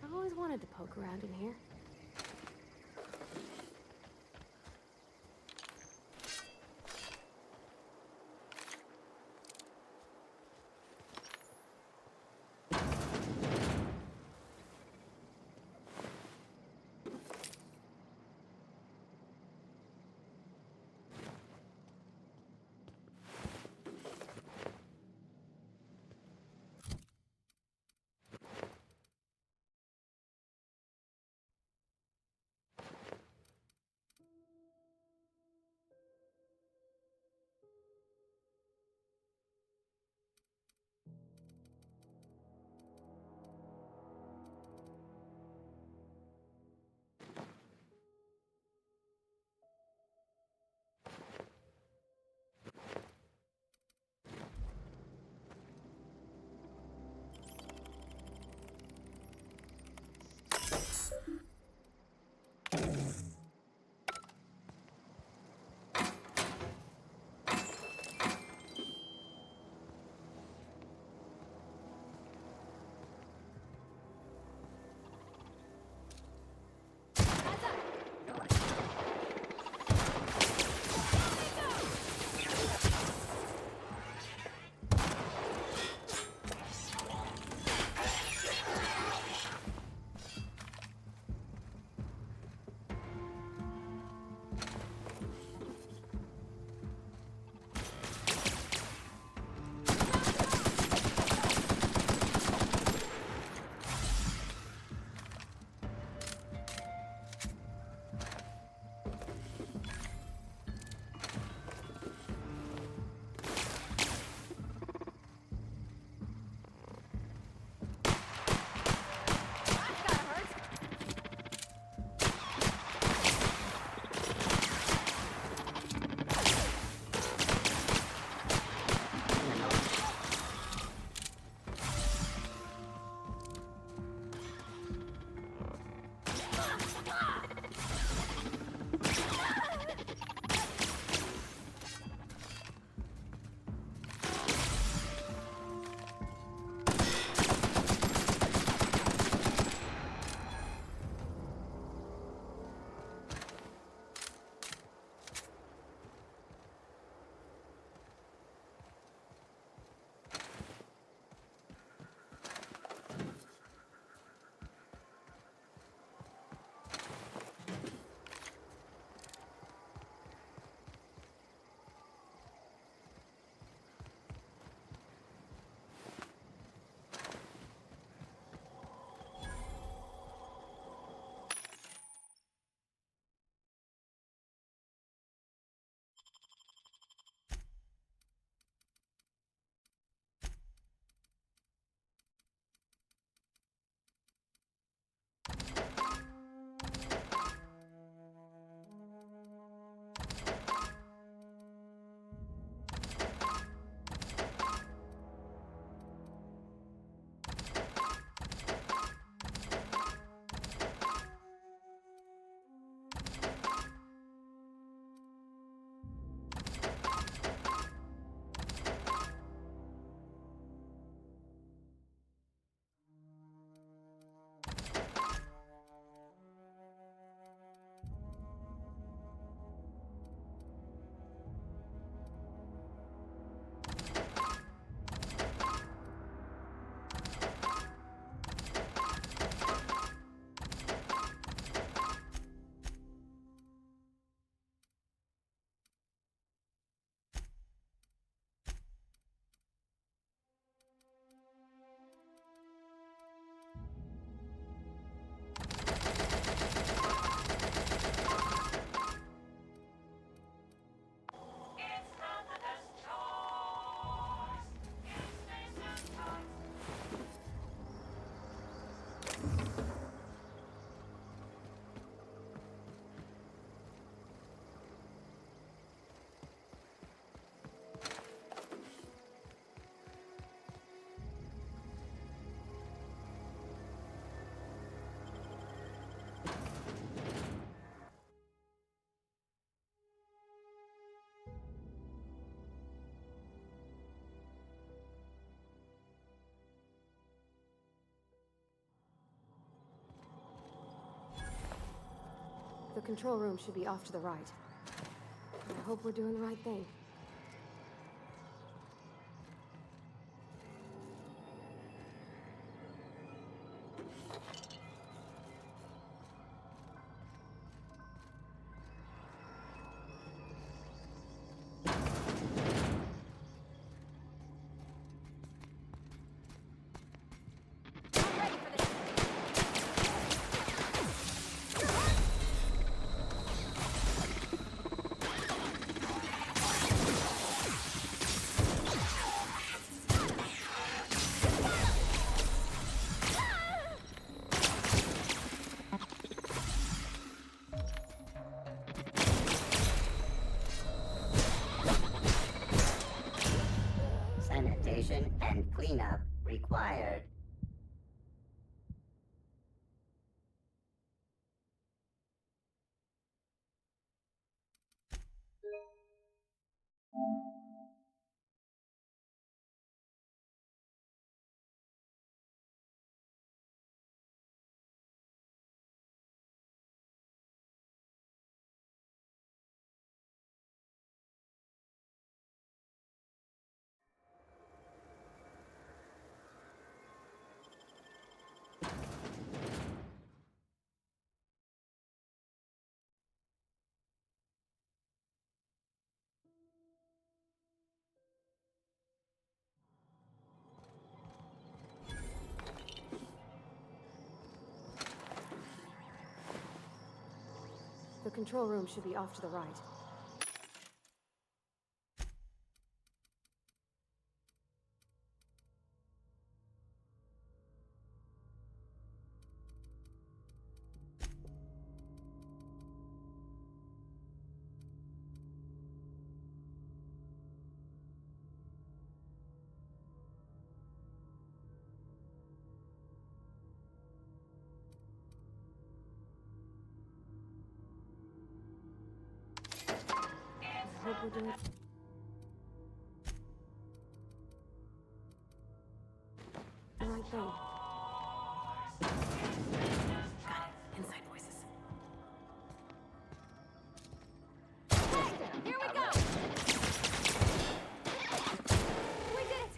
S10: I've always wanted to poke around in here.
S12: control room should be off to the right. I hope we're doing the right thing.
S16: Sanitation and cleanup required.
S12: The control room should be off to the right. I hope we're doing the right thing. Got it. Inside voices. Here we go! We did it!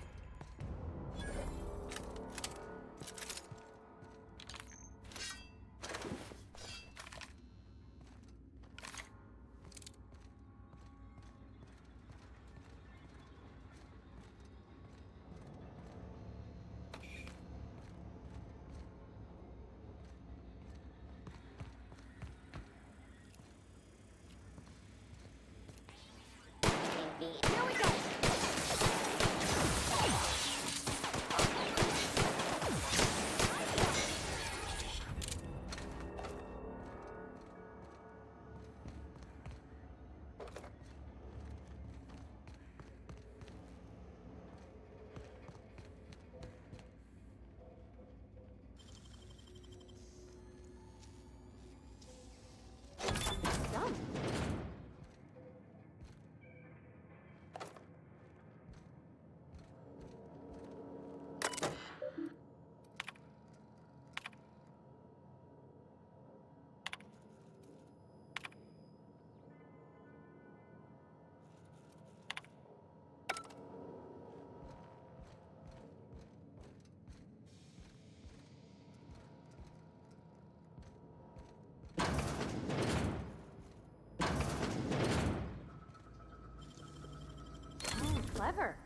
S12: Here we go! Done. Clever.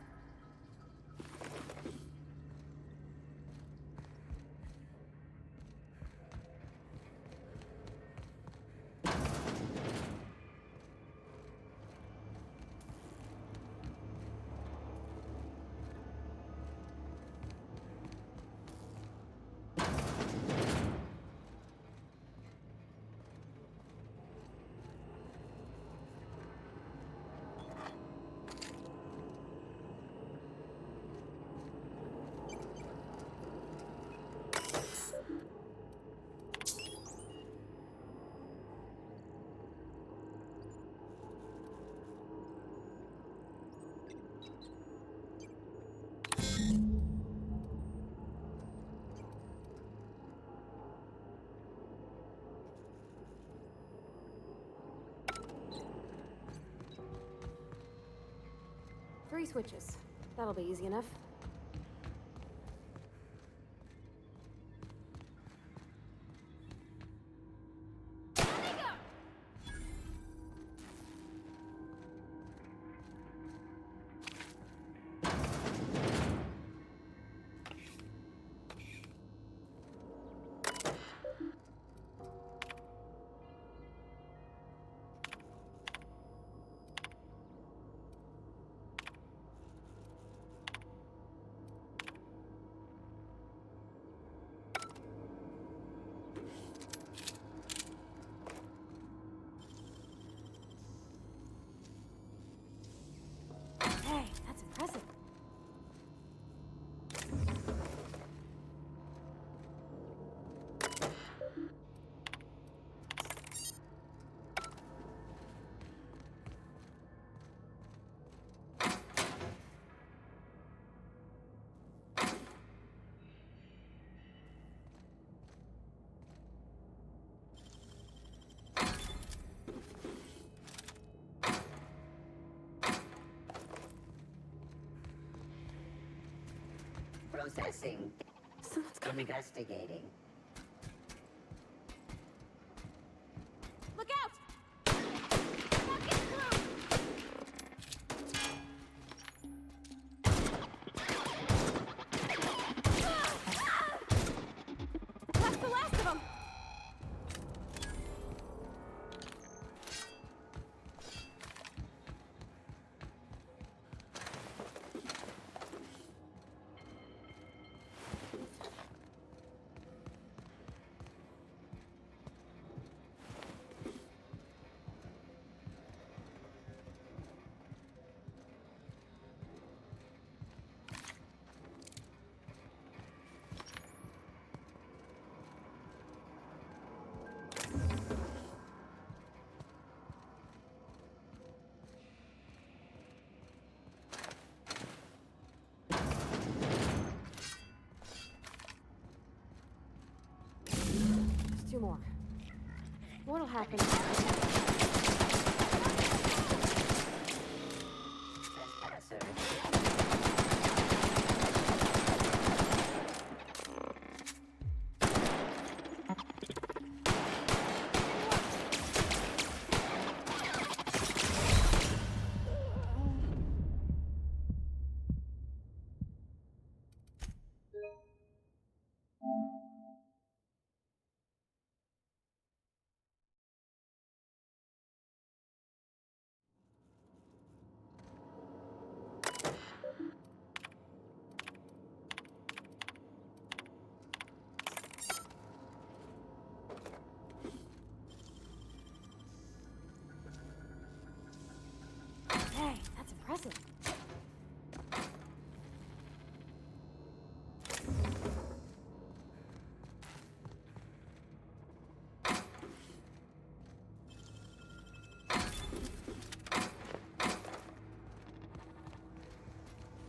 S12: 3 switches. That'll be easy enough. Hey, that's impressive.
S16: Processing.
S12: Someone's coming.
S16: Investigating.
S12: Look out! Not get through! That's the last of them! There's 2 more. What'll happen? Hey, that's impressive.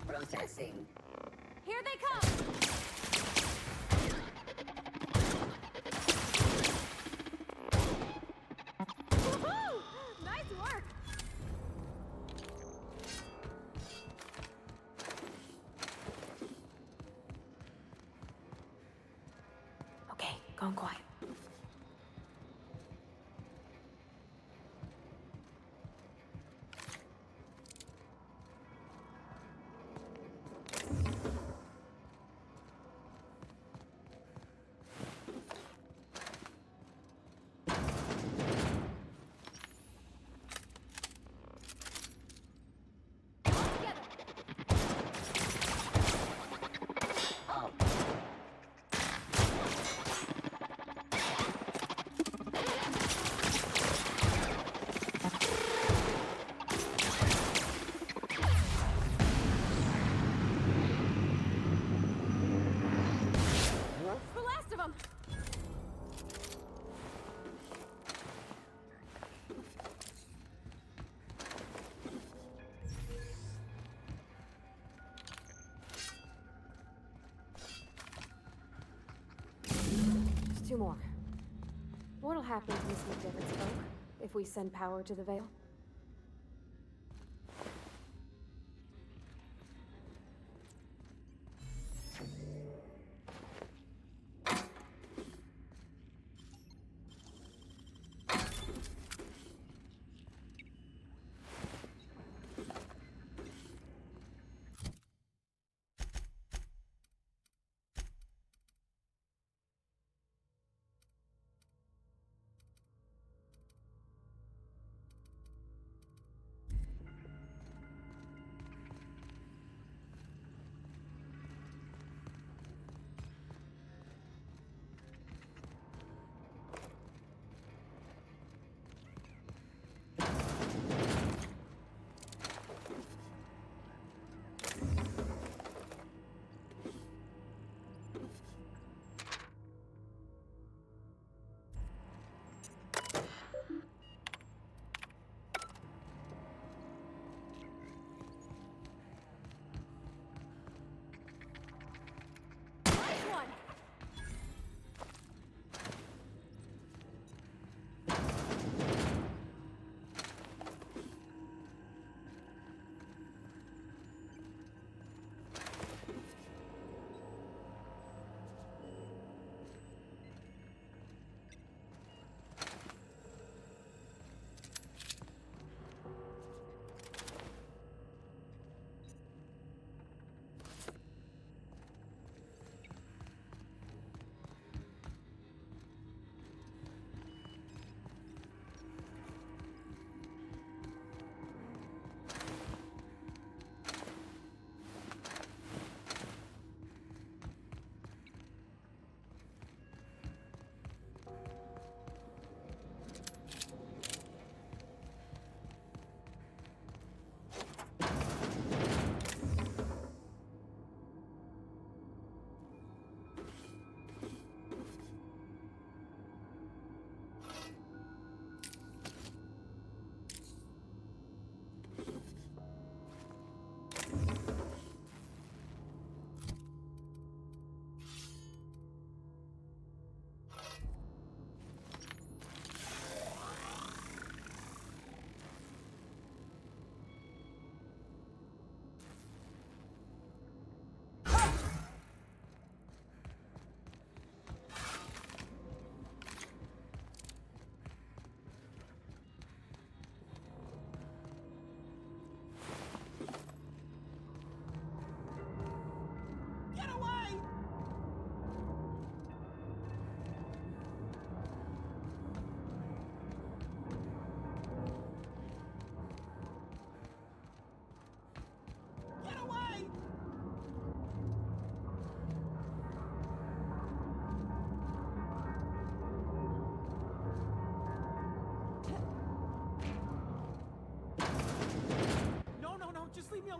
S16: Processing.
S12: Here they come! Woohoo! Nice work! Okay, going quiet. The last of them! There's 2 more. What'll happen to Miss McDevitt's folk if we send power to the Veil?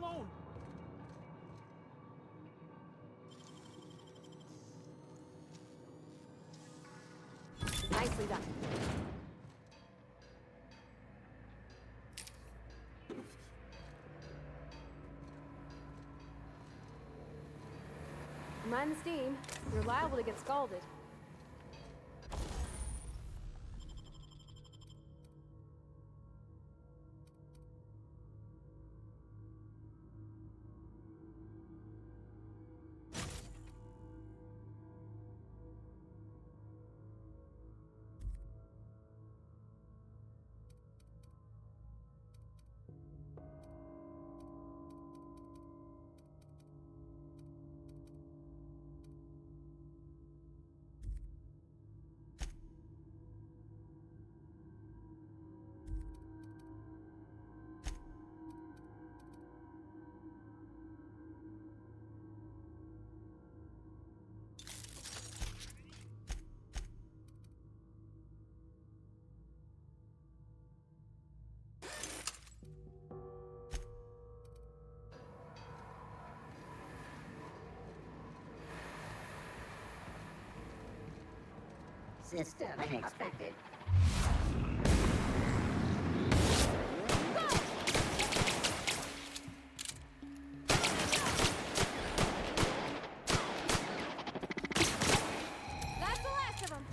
S17: alone!
S12: Nicely done. Mind the steam. You're liable to get scalded.
S16: System unexpected.
S12: That's the last of them.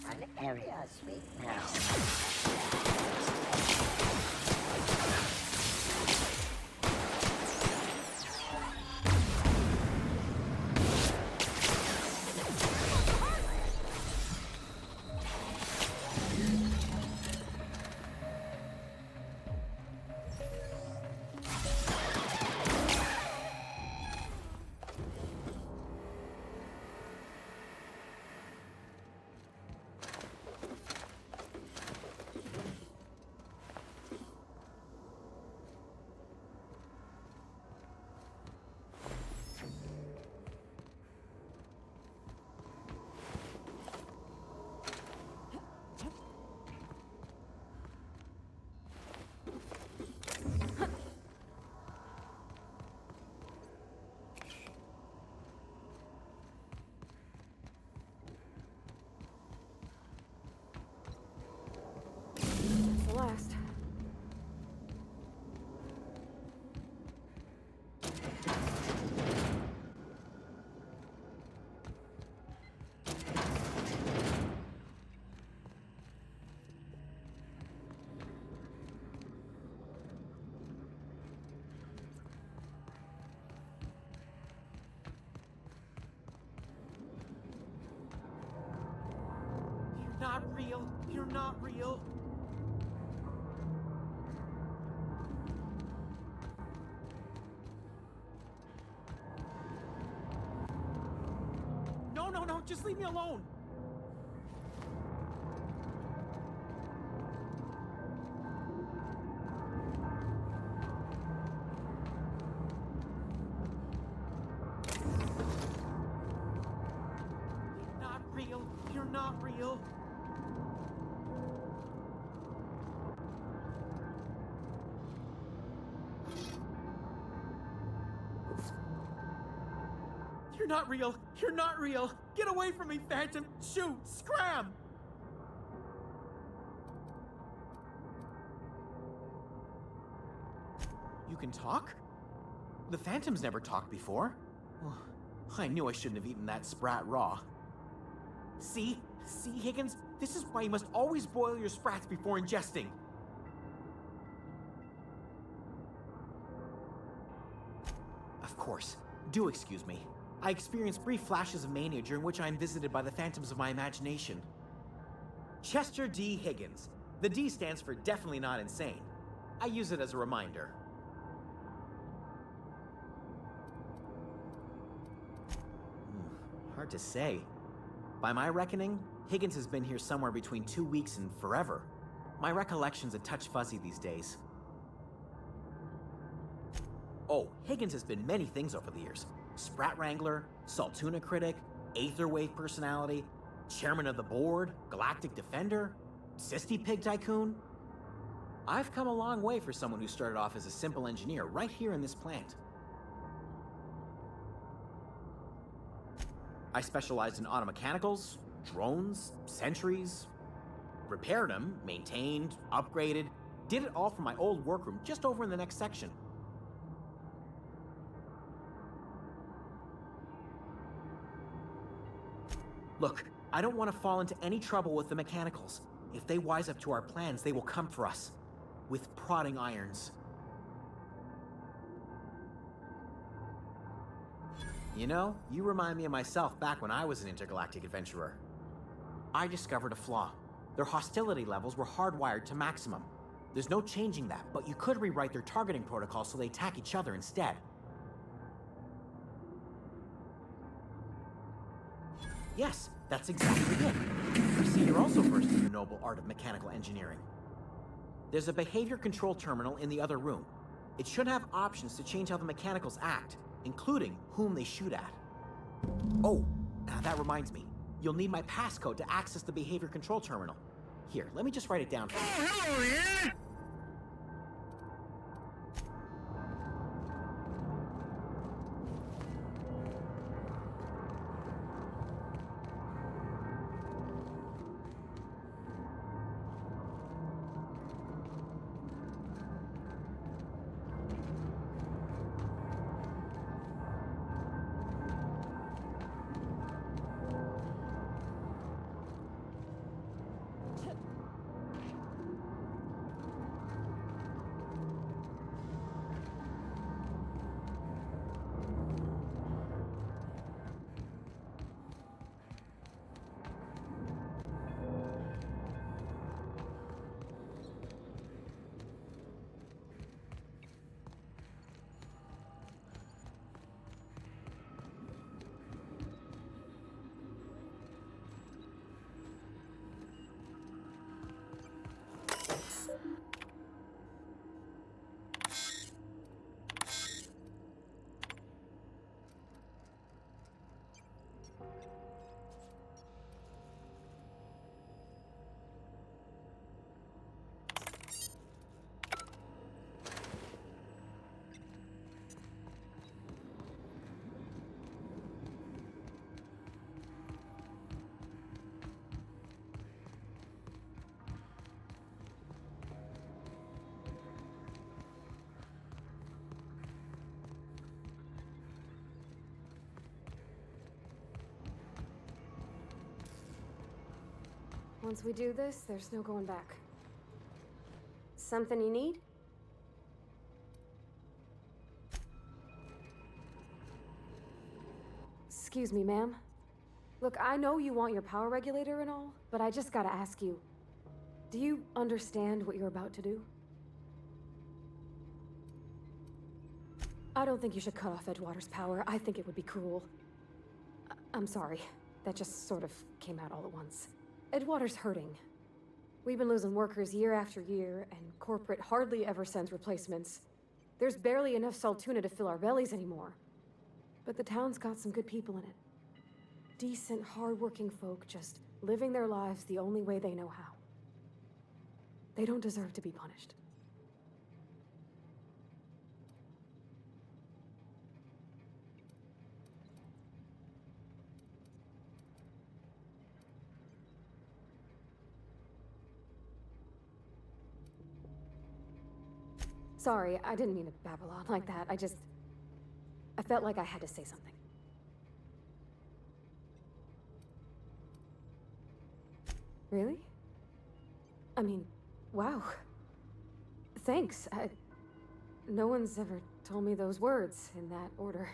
S16: An area sweet now.
S12: That's the last.
S17: You're not real. You're not real. No, no, no, just leave me alone. You're not real. You're not real. You're not real. You're not real. Get away from me, Phantom. Shoot. Scram. You can talk? The Phantom's never talked before. Well, I knew I shouldn't have eaten that sprat raw. See? See, Higgins? This is why you must always boil your sprats before ingesting. Of course. Do excuse me. I experience brief flashes of mania during which I am visited by the phantoms of my imagination. Chester D. Higgins. The D stands for definitely not insane. I use it as a reminder. Hard to say. By my reckoning, Higgins has been here somewhere between 2 weeks and forever. My recollection's a touch fuzzy these days. Oh, Higgins has been many things over the years. Sprat Wrangler, Saltuna critic, Aetherwave personality, chairman of the board, Galactic Defender, Sisty Pig Tycoon. I've come a long way for someone who started off as a simple engineer right here in this plant. I specialized in automechanicals, drones, sentries, repaired them, maintained, upgraded, did it all from my old workroom just over in the next section. Look, I don't want to fall into any trouble with the mechanicals. If they wise up to our plans, they will come for us. With prodding irons. You know, you remind me of myself back when I was an intergalactic adventurer. I discovered a flaw. Their hostility levels were hardwired to maximum. There's no changing that, but you could rewrite their targeting protocol so they attack each other instead. Yes, that's exactly it. I see you're also versed in the noble art of mechanical engineering. There's a behavior control terminal in the other room. It should have options to change how the mechanicals act, including whom they shoot at. Oh, that reminds me. You'll need my passcode to access the behavior control terminal. Here, let me just write it down for you.
S10: Oh, hello, yeah?
S12: Once we do this, there's no going back. Something you need? Excuse me, ma'am. Look, I know you want your power regulator and all, but I just gotta ask you, do you understand what you're about to do? I don't think you should cut off Edgewater's power. I think it would be cruel. I'm sorry. That just sort of came out all at once. Edgewater's hurting. We've been losing workers year after year, and corporate hardly ever sends replacements. There's barely enough Saltuna to fill our bellies anymore. But the town's got some good people in it. Decent, hard-working folk just living their lives the only way they know how. They don't deserve to be punished. Sorry, I didn't mean to babble on like that. I felt like I had to say something. Really? I mean, wow. Thanks. No one's ever told me those words in that order.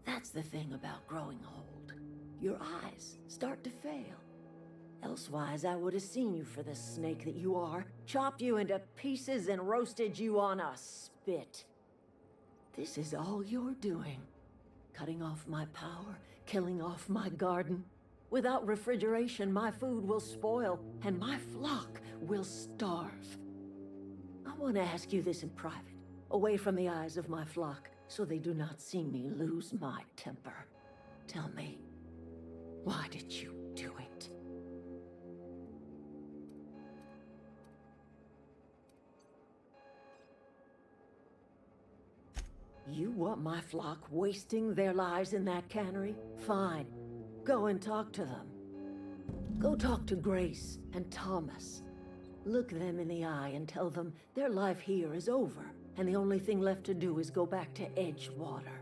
S6: That's the thing about growing old. Your eyes start to fail. Elsewise, I would have seen you for the snake that you are, chopped you into pieces and roasted you on a spit. This is all you're doing. Cutting off my power, killing off my garden. Without refrigeration, my food will spoil, and my flock will starve. I want to ask you this in private, away from the eyes of my flock, so they do not see me lose my temper. Tell me, why did you do it? You want my flock wasting their lives in that cannery? Fine. Go and talk to them. Go talk to Grace and Thomas. Look them in the eye and tell them their life here is over, and the only thing left to do is go back to Edgewater.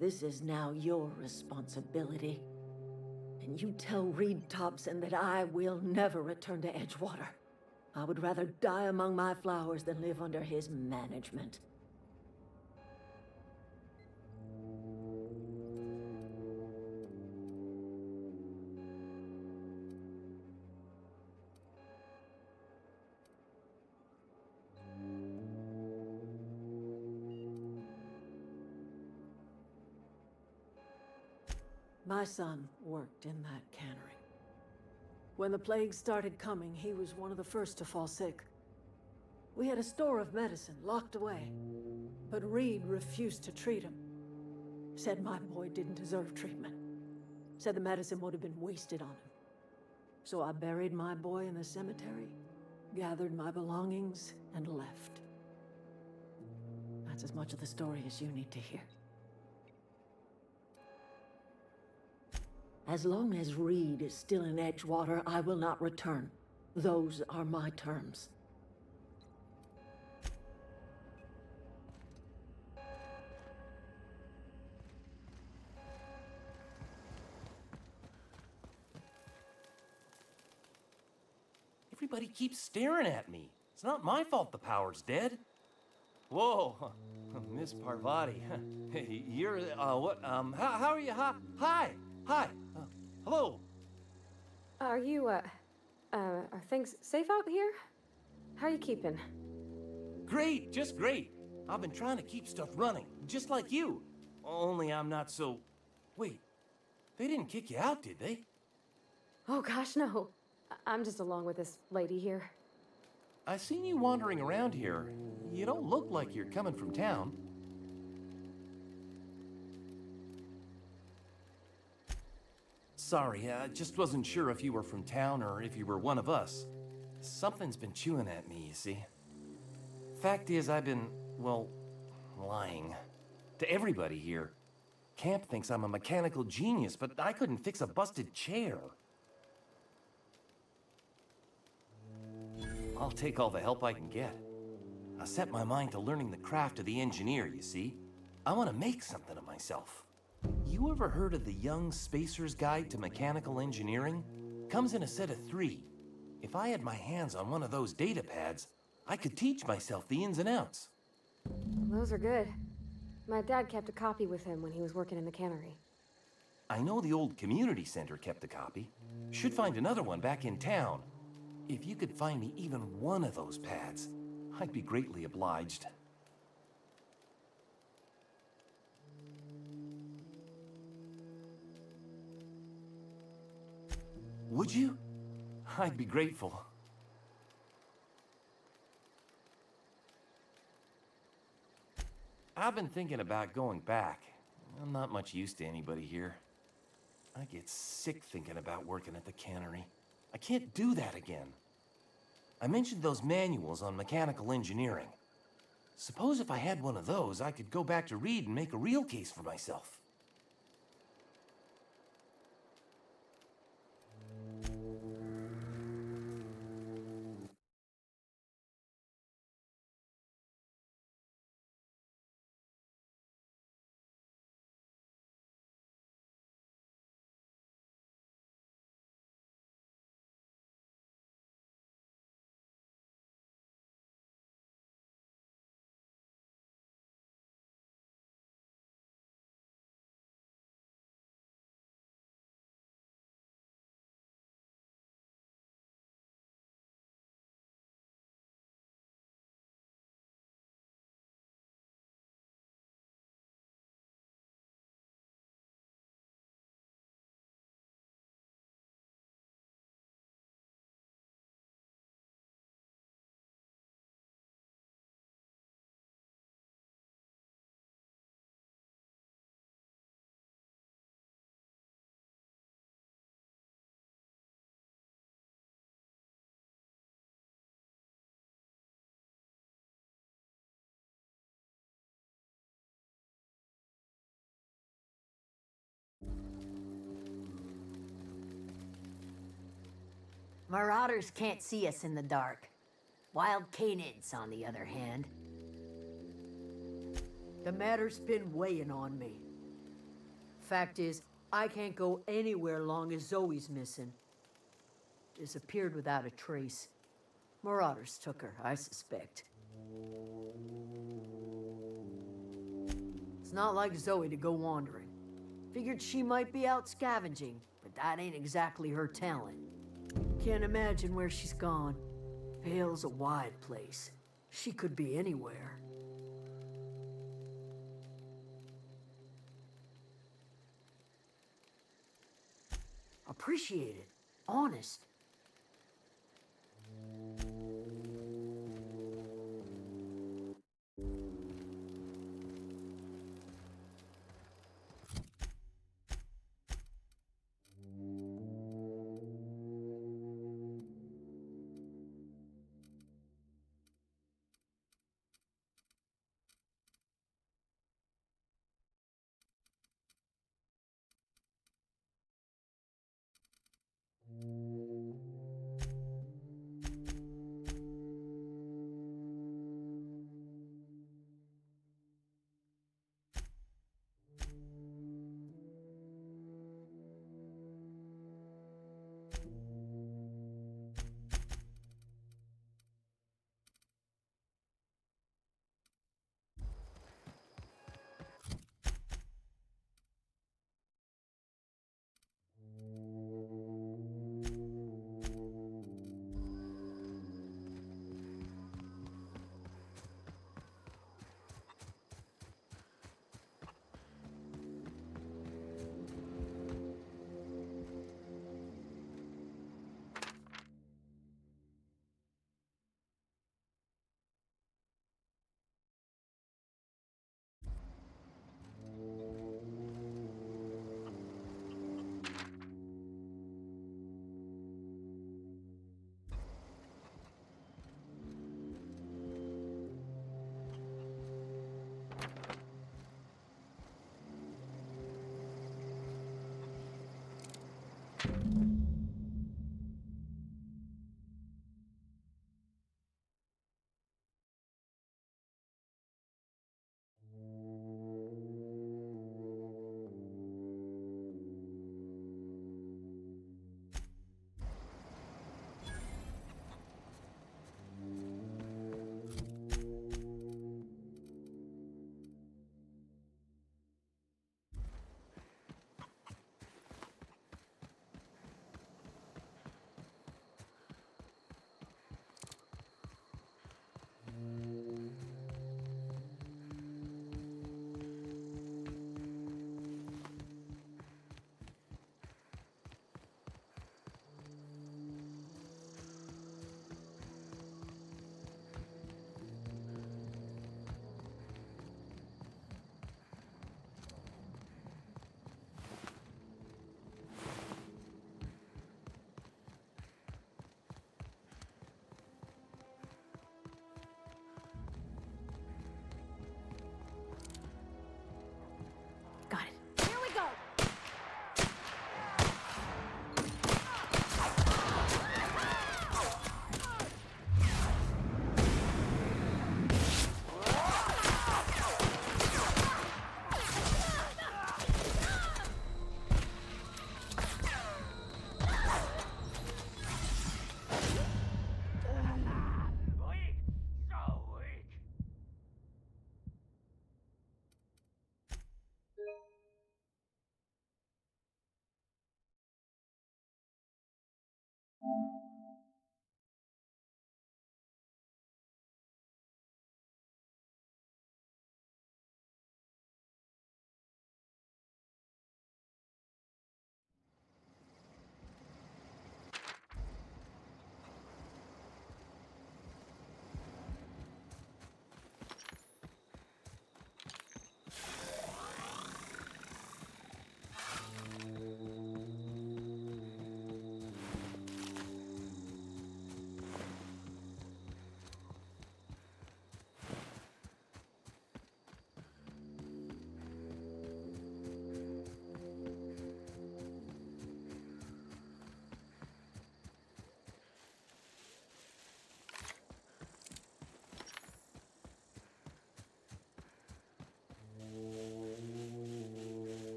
S6: This is now your responsibility. And you tell Reed Thompson that I will never return to Edgewater. I would rather die among my flowers than live under his management. My son worked in that cannery. When the plague started coming, he was one of the first to fall sick. We had a store of medicine locked away, but Reed refused to treat him. Said my boy didn't deserve treatment. Said the medicine would have been wasted on him. So I buried my boy in the cemetery, gathered my belongings, and left. That's as much of the story as you need to hear. As long as Reed is still in Edgewater, I will not return. Those are my terms.
S18: Everybody keeps staring at me. It's not my fault the power's dead. Whoa, Miss Parvati. You're, what, how are you? Hi. Hello.
S12: Are you, are things safe out here? How are you keeping?
S18: Great, just great. I've been trying to keep stuff running, just like you. Only I'm not so... Wait, they didn't kick you out, did they?
S12: Oh gosh, no. I'm just along with this lady here.
S18: I seen you wandering around here. You don't look like you're coming from town. Sorry, I just wasn't sure if you were from town or if you were one of us. Something's been chewing at me, you see. Fact is, I've been, well, lying. To everybody here. Camp thinks I'm a mechanical genius, but I couldn't fix a busted chair. I'll take all the help I can get. I set my mind to learning the craft of the engineer, you see. I want to make something of myself. You ever heard of the Young Spacer's Guide to Mechanical Engineering? Comes in a set of 3. If I had my hands on one of those data pads, I could teach myself the ins and outs.
S12: Those are good. My dad kept a copy with him when he was working in the cannery.
S18: I know the old community center kept a copy. Should find another one back in town. If you could find me even one of those pads, I'd be greatly obliged. Would you? I'd be grateful. I've been thinking about going back. I'm not much use to anybody here. I get sick thinking about working at the cannery. I can't do that again. I mentioned those manuals on mechanical engineering. Suppose if I had one of those, I could go back to Reed and make a real case for myself.
S15: Marauders can't see us in the dark. Wild canids, on the other hand. The matter's been weighing on me. Fact is, I can't go anywhere long as Zoe's missing. Disappeared without a trace. Marauders took her, I suspect. It's not like Zoe to go wandering. Figured she might be out scavenging, but that ain't exactly her talent. Can't imagine where she's gone. Vale's a wide place. She could be anywhere. Appreciate it. Honest.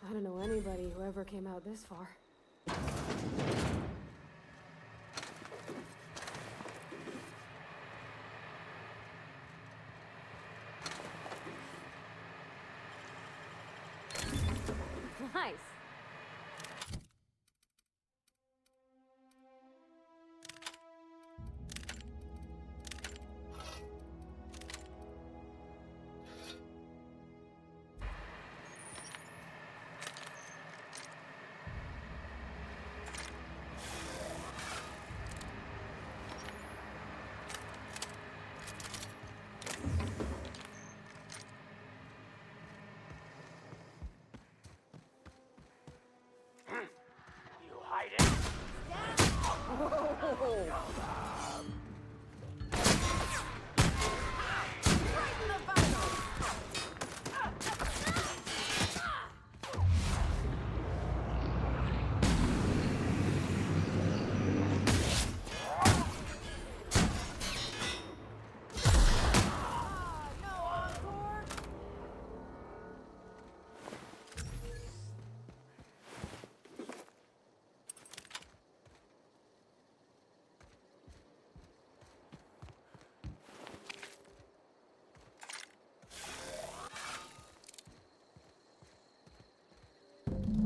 S12: I don't know anybody who ever came out this far. Nice.
S5: You hiding?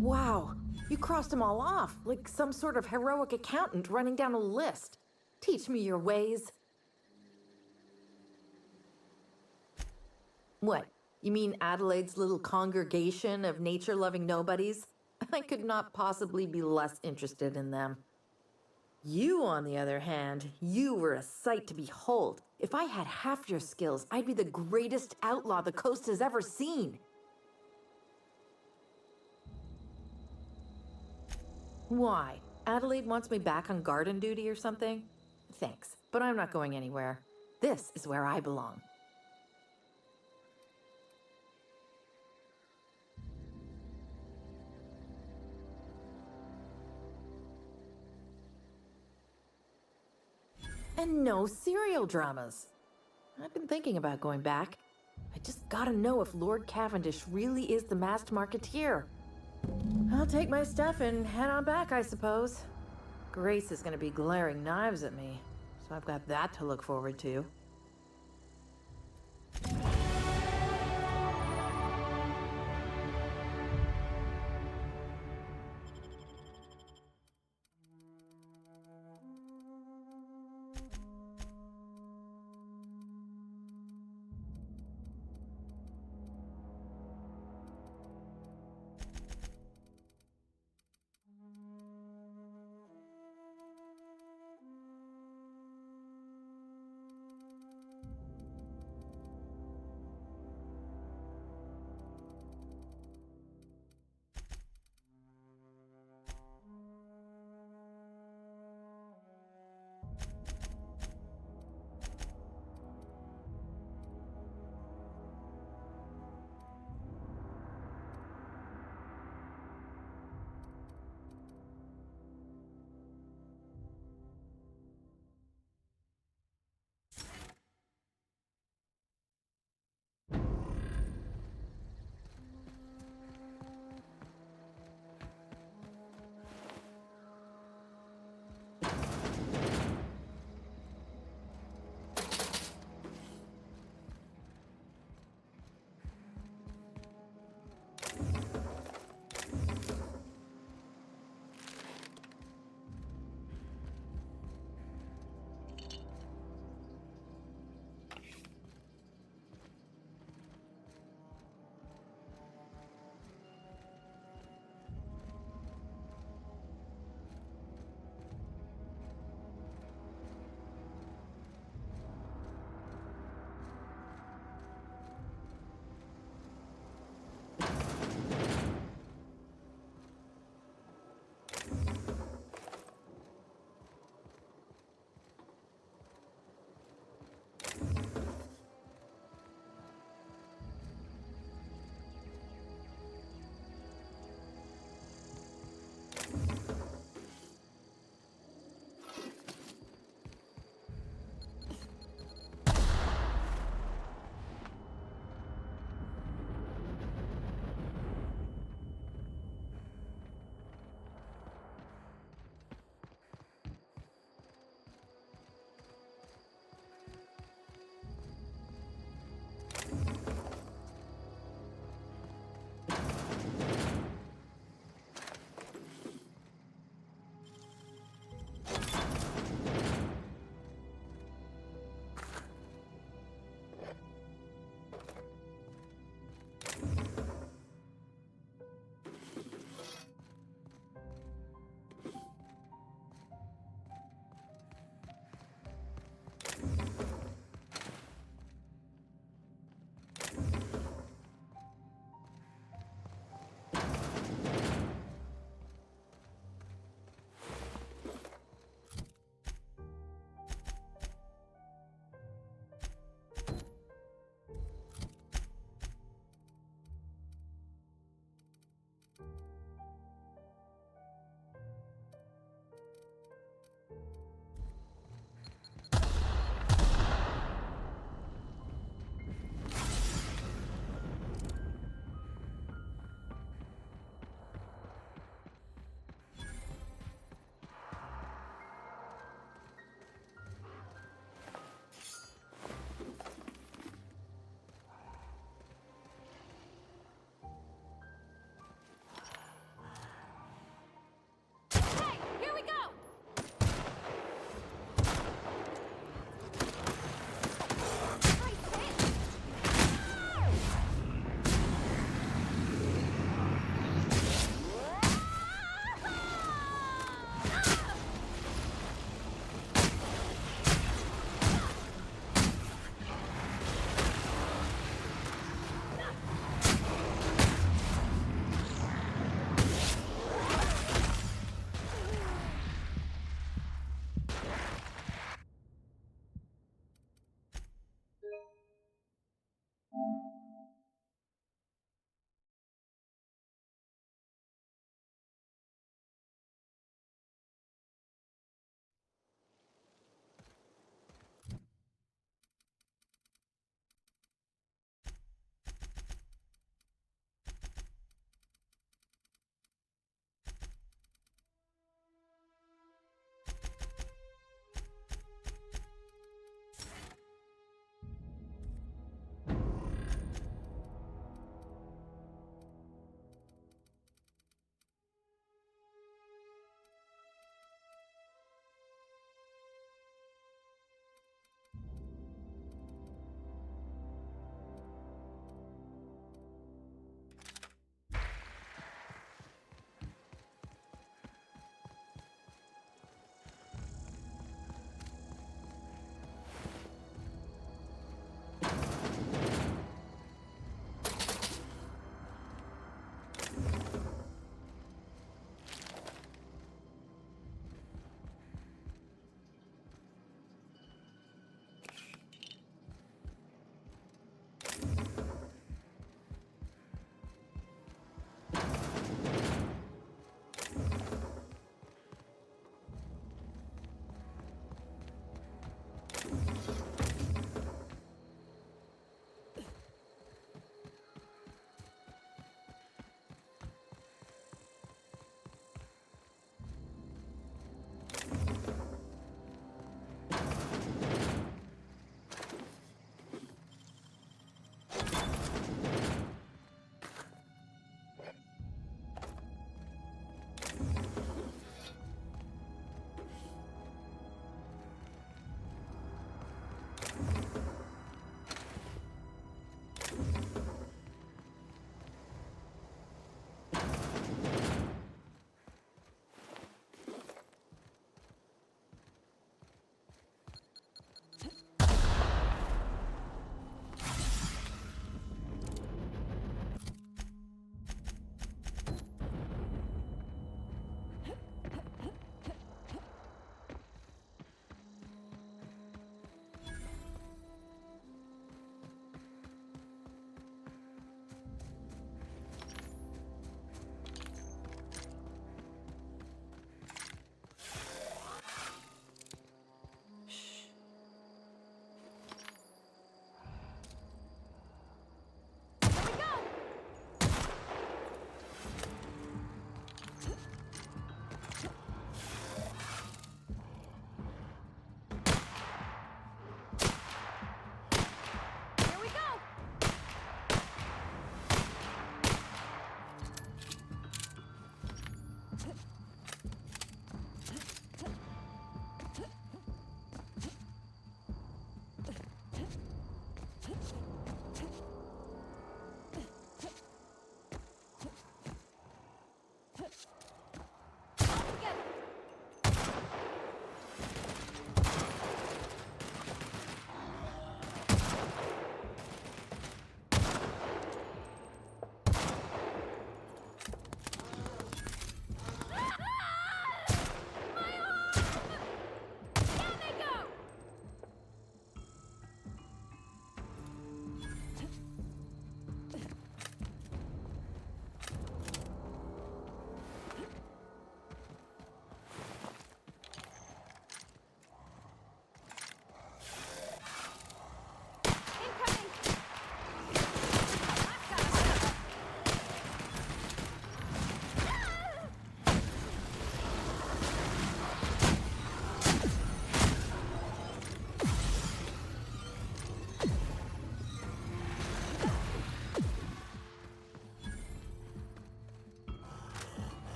S19: Wow, you crossed them all off, like some sort of heroic accountant running down a list. Teach me your ways. What? You mean Adelaide's little congregation of nature-loving nobodies? I could not possibly be less interested in them. You, on the other hand, you were a sight to behold. If I had half your skills, I'd be the greatest outlaw the coast has ever seen. Why? Adelaide wants me back on garden duty or something? Thanks, but I'm not going anywhere. This is where I belong. And no serial dramas. I've been thinking about going back. I just gotta know if Lord Cavendish really is the masked marketeer. I'll take my stuff and head on back, I suppose. Grace is gonna be glaring knives at me, so I've got that to look forward to.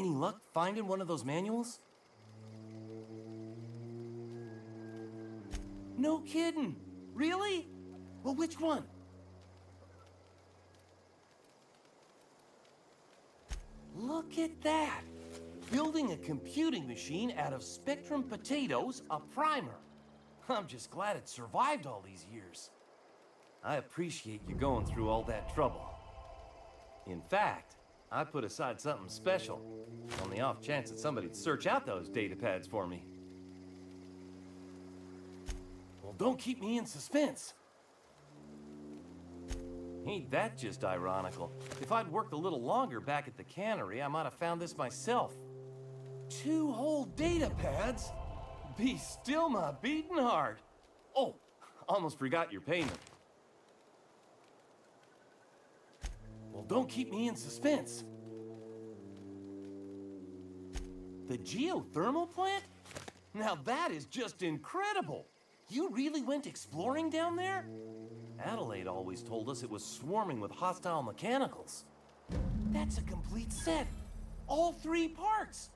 S18: Any luck finding one of those manuals? No kidding. Really? Well, which one? Look at that. Building a computing machine out of Spectrum potatoes, a primer. I'm just glad it survived all these years. I appreciate you going through all that trouble. In fact, I put aside something special, on the off chance that somebody'd search out those data pads for me. Well, don't keep me in suspense. Ain't that just ironical? If I'd worked a little longer back at the cannery, I might have found this myself. 2 whole data pads? Be still my beating heart. Oh, almost forgot your payment. Well, don't keep me in suspense. The geothermal plant? Now that is just incredible. You really went exploring down there? Adelaide always told us it was swarming with hostile mechanicals. That's a complete set. All 3 parts.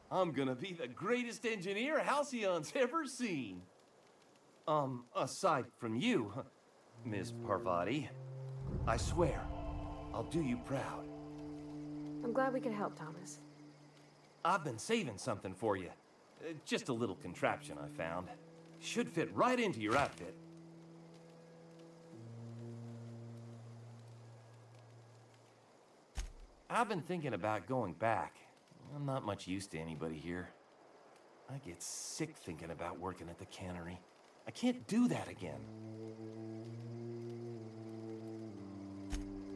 S18: I'm gonna be the greatest engineer Halcyon's ever seen. Aside from you, Miss Parvati, I swear, I'll do you proud.
S12: I'm glad we could help, Thomas.
S18: I've been saving something for you. Just a little contraption I found. Should fit right into your outfit. I've been thinking about going back. I'm not much use to anybody here. I get sick thinking about working at the cannery. I can't do that again.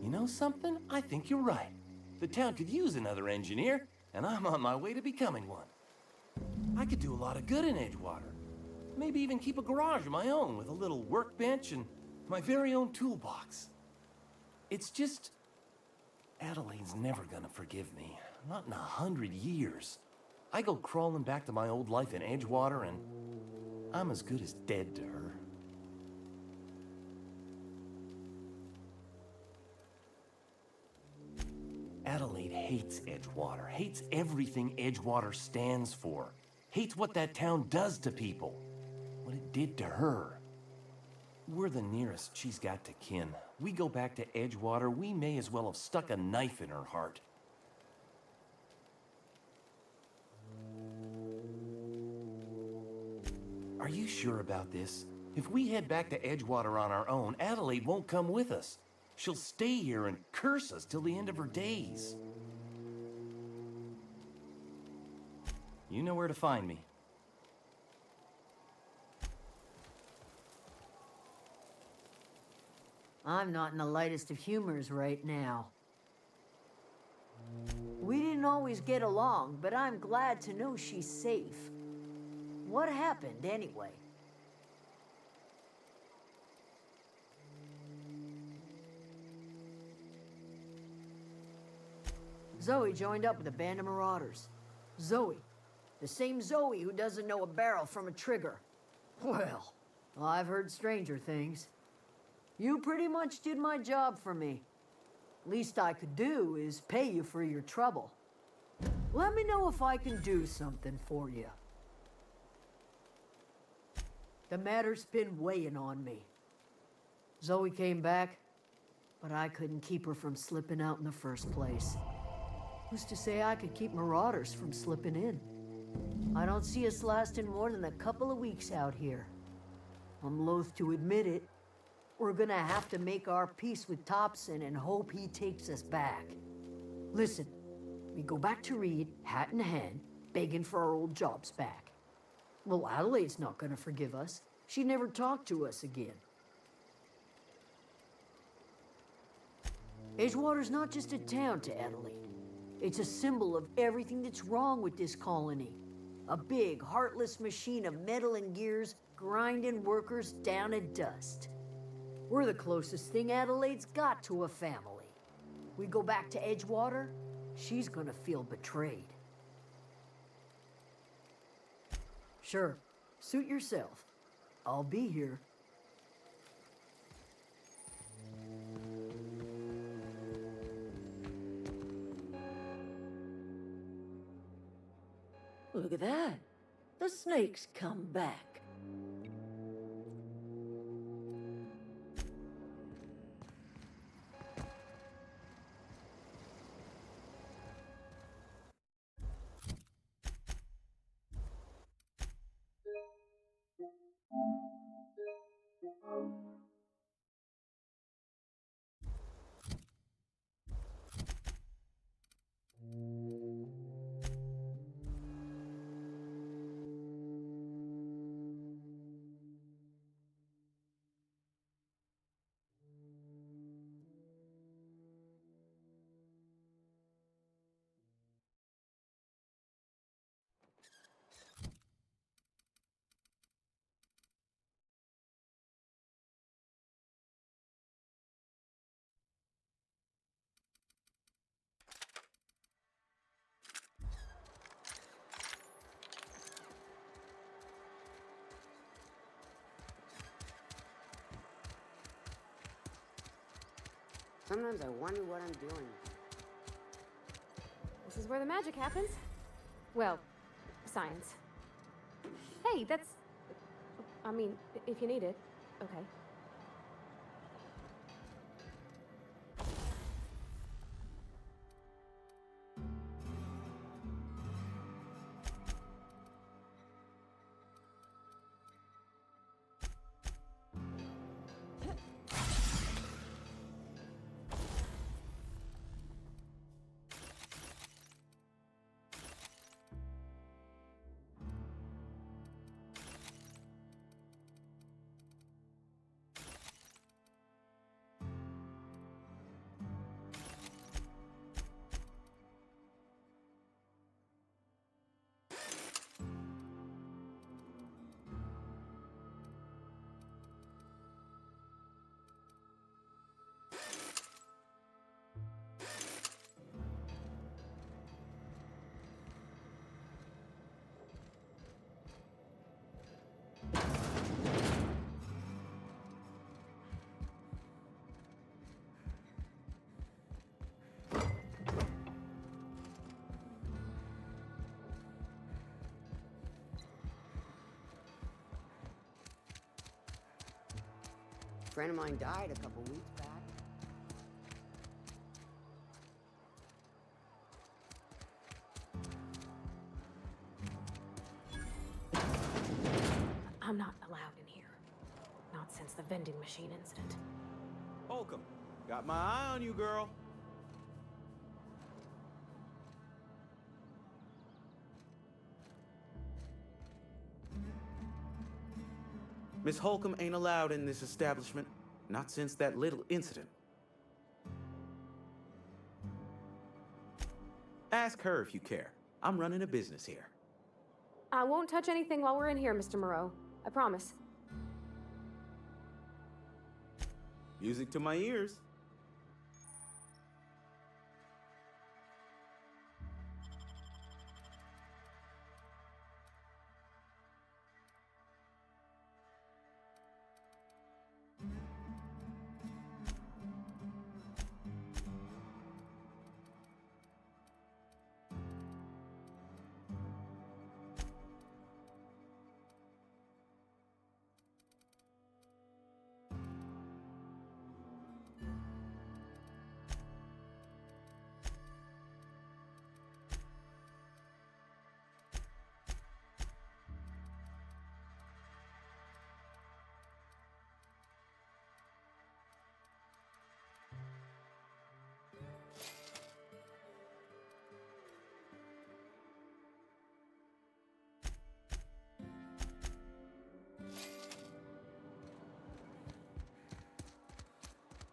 S18: You know something? I think you're right. The town could use another engineer, and I'm on my way to becoming one. I could do a lot of good in Edgewater. Maybe even keep a garage of my own with a little workbench and my very own toolbox. It's just... Adelaide's never gonna forgive me. Not in 100 years. I go crawling back to my old life in Edgewater and I'm as good as dead to her. Adelaide hates Edgewater, hates everything Edgewater stands for, hates what that town does to people, what it did to her. We're the nearest she's got to kin. We go back to Edgewater, we may as well have stuck a knife in her heart. Are you sure about this? If we head back to Edgewater on our own, Adelaide won't come with us. She'll stay here and curse us till the end of her days. You know where to find me.
S15: I'm not in the lightest of humors right now. We didn't always get along, but I'm glad to know she's safe. What happened, anyway? Zoe joined up with a band of marauders. Zoe. The same Zoe who doesn't know a barrel from a trigger. Well, I've heard stranger things. You pretty much did my job for me. Least I could do is pay you for your trouble. Let me know if I can do something for you. The matter's been weighing on me. Zoe came back, but I couldn't keep her from slipping out in the first place. Who's to say I could keep marauders from slipping in? I don't see us lasting more than a couple of weeks out here. I'm loath to admit it. We're gonna have to make our peace with Thompson and hope he takes us back. Listen, we go back to Reed, hat in hand, begging for our old jobs back. Well, Adelaide's not gonna forgive us. She never talked to us again. Edgewater's not just a town to Adelaide. It's a symbol of everything that's wrong with this colony. A big, heartless machine of metal and gears grinding workers down to dust. We're the closest thing Adelaide's got to a family. We go back to Edgewater, she's gonna feel betrayed. Sure, suit yourself. I'll be here.
S6: Look at that. The snake's come back.
S9: Sometimes I wonder what I'm doing.
S12: This is where the magic happens. Well, science. Hey, that's... I mean, if you need it. Okay.
S9: A friend of mine died a couple weeks back.
S12: I'm not allowed in here. Not since the vending machine incident.
S13: Holcomb, got my eye on you, girl. Miss Holcomb ain't allowed in this establishment. Not since that little incident. Ask her if you care. I'm running a business here.
S12: I won't touch anything while we're in here, Mr. Moreau. I promise.
S13: Music to my ears.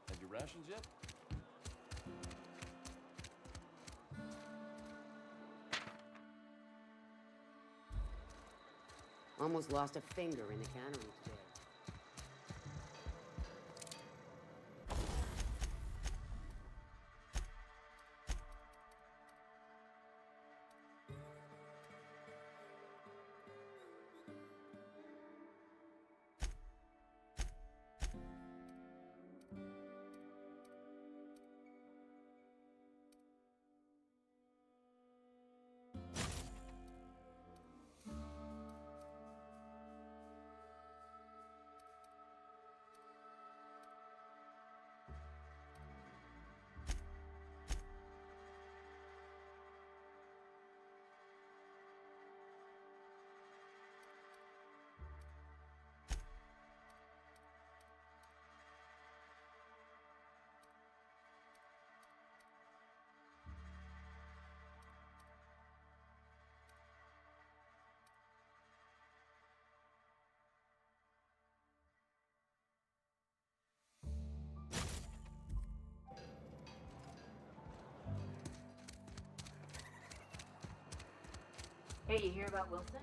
S4: Had your rations yet?
S9: Almost lost a finger in the cannery today.
S7: Hey, you hear about Wilson?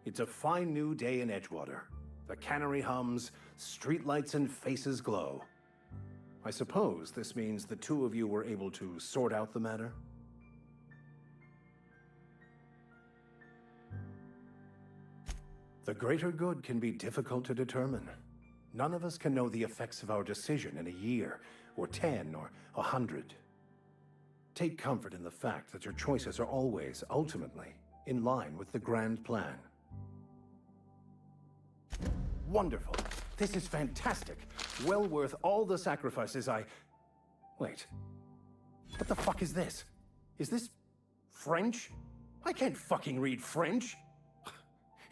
S14: It's a fine new day in Edgewater. The cannery hums, streetlights and faces glow. I suppose this means the two of you were able to sort out the matter? The greater good can be difficult to determine. None of us can know the effects of our decision in a year, or 10, or 100. Take comfort in the fact that your choices are always, ultimately, in line with the grand plan. Wonderful. This is fantastic. Well worth all the sacrifices I... Wait. What the fuck is this? Is this French? I can't fucking read French.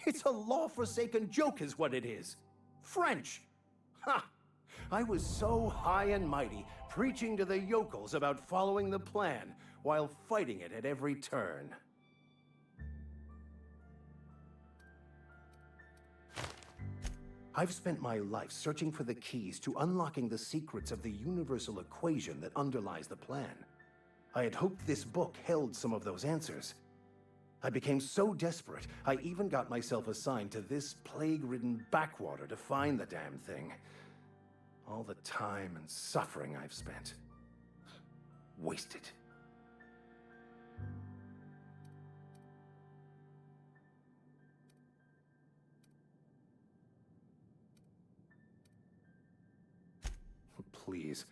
S14: It's a law-forsaken joke is what it is. French. Ha! I was so high and mighty, preaching to the yokels about following the plan, while fighting it at every turn. I've spent my life searching for the keys to unlocking the secrets of the universal equation that underlies the plan. I had hoped this book held some of those answers. I became so desperate, I even got myself assigned to this plague-ridden backwater to find the damn thing. All the time and suffering I've spent. Wasted. Please.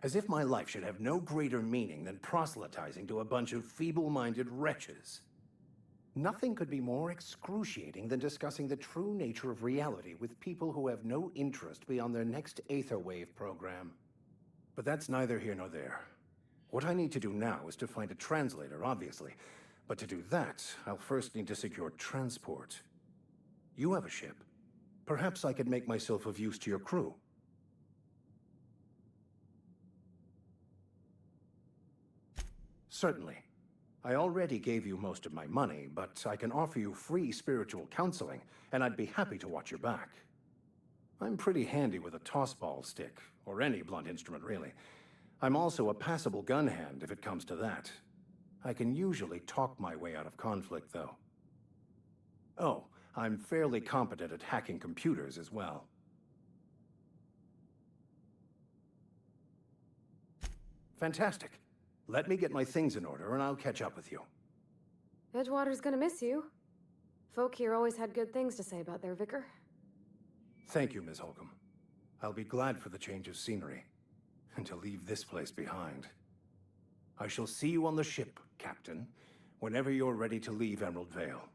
S14: As if my life should have no greater meaning than proselytizing to a bunch of feeble-minded wretches. Nothing could be more excruciating than discussing the true nature of reality with people who have no interest beyond their next Aetherwave program. But that's neither here nor there. What I need to do now is to find a translator, obviously. But to do that, I'll first need to secure transport. You have a ship. Perhaps I could make myself of use to your crew. Certainly. I already gave you most of my money, but I can offer you free spiritual counseling, and I'd be happy to watch your back. I'm pretty handy with a tossball stick, or any blunt instrument, really. I'm also a passable gun hand, if it comes to that. I can usually talk my way out of conflict, though. Oh, I'm fairly competent at hacking computers as well. Fantastic. Let me get my things in order, and I'll catch up with you.
S12: Edgewater's gonna miss you. Folk here always had good things to say about their vicar.
S14: Thank you, Ms. Holcomb. I'll be glad for the change of scenery, and to leave this place behind. I shall see you on the ship, Captain, whenever you're ready to leave Emerald Vale.